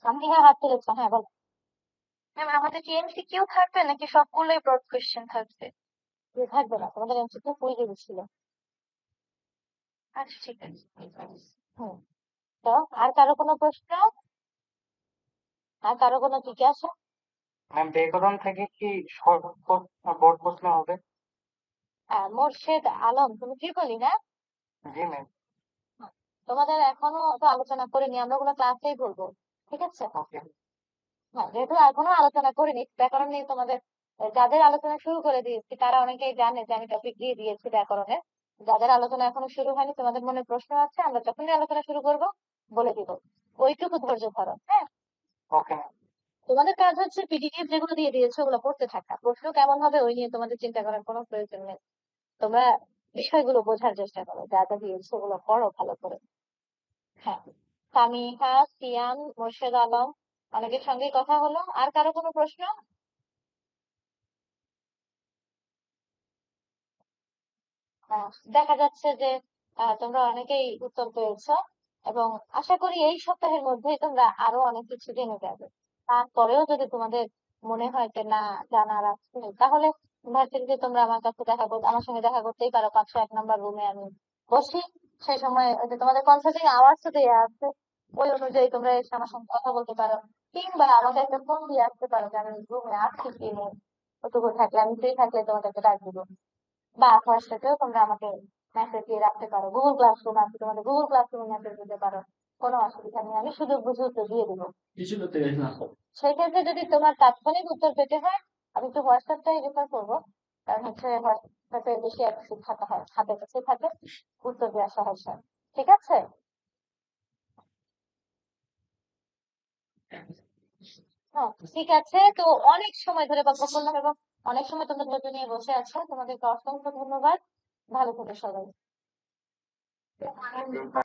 আমি, হ্যাঁ হাত তুলেছো, হ্যাঁ বলো। ম্যাম আমাদের কি এমসিকিউ থাকবে নাকি সবগুলোই ব্রড কোয়েশ্চেন থাকবে? থাকবে না, তোমাদের এমসিকিউ ফুল ছিল। আচ্ছা ঠিক আছে। হুম। তো আর কারো কোনো প্রশ্ন, আর কারো কোনো জিজ্ঞাসা? ম্যাম, ব্যাকরণ থেকে কি শর্ট বোর্ড প্রশ্ন হবে? মোর্শেদ আলম, তুমি কি বলি না? জি ম্যাম। তোমাদের এখনো তো আলোচনা করিনি, আমরা ওগুলো ক্লাসেই বলবো, ঠিক আছে? ওকে। হ্যাঁ, যেহেতু এখনো আলোচনা করিনি ব্যাকরণ নিয়ে, তোমাদের যাদের আলোচনা শুরু করে দিয়েছি তারা অনেকেই জানে যে আমি টপিক দিয়ে দিয়েছি ব্যাকরণের। যাদের আলোচনা এখনো শুরু হয়নি, তোমাদের মনে প্রশ্ন আছে, আমরা যখনই আলোচনা শুরু করব বলে দিব, ওইটুকু ধৈর্য ধরো, হ্যাঁ? ওকে। তোমাদের কাজ হচ্ছে পিডিএফ যেগুলো দিয়ে দিয়েছো ওগুলো পড়তে থাকা, প্রশ্ন কেমন হবে ওই নিয়ে তোমাদের চিন্তা করার কোনো প্রয়োজন নেই। তোমরা বিষয়গুলো বোঝার চেষ্টা করো, যা যা দিয়েছো ওগুলো পড়ো ভালো করে। হ্যাঁ, সামিহা, সিয়াম, মোর্শেদ আলম, অনেকের সঙ্গেই কথা হলো। আর কারো কোনো প্রশ্ন? দেখা যাচ্ছে যে তোমরা অনেকেই উত্তর পেয়েছো, এবং আশা করি এই সপ্তাহের মধ্যেই তোমরা আরো অনেক কিছু জেনে যাবে। তারপরেও যদি তোমাদের মনে হয় যে না, জানার আছে, তাহলে ভার্সিটিতে তোমরা আমার কাছে আমার সঙ্গে দেখা করতেই পারো, 501 নম্বর রুমে আমি বসি। সেই সময় ওই যে তোমাদের কনসাল্টিং আওয়ার্স তো দেওয়া আছে, ওই অনুযায়ী তোমরা এসে আমার সঙ্গে কথা বলতে পারো, কিংবা আমাকে একটা ফোন দিয়ে আসতে পারো যে আমি রুমে আসছি কি নেই। ওটুকু থাকলে, আমি ফ্রি থাকলে তোমাকে একটা ডাক দিবো। বা হোয়াটসঅ্যাপেও তোমরা আমাকে মেসেজ দিয়ে রাখতে পারো, গুগল ক্লাসরুম আছে, তোমাদের গুগল ক্লাসরুমে মেসেজ দিতে পারো, কোনো অসুবিধা নেই, আমি সুযোগ বুঝে উত্তর দিয়ে দিবো। সেই ক্ষেত্রে যদি তোমার তাৎক্ষণিক উত্তর পেতে হয়, আমি একটু হোয়াটসঅ্যাপটাই রেফার করবো, কারণ হচ্ছে হোয়াটসঅ্যাপে বেশি অ্যাক্সেস থাকা হয়, হাতের কাছে থাকে, উত্তর দেওয়া সহজ হয়। ঠিক আছে? হ্যাঁ, ঠিক আছে। তো অনেক সময় ধরে গল্প করলাম এবং অনেক সময় তোমরা ধৈর্য নিয়ে বসে আছো, তোমাদেরকে অসংখ্য ধন্যবাদ। ভালো থেকো সবাই।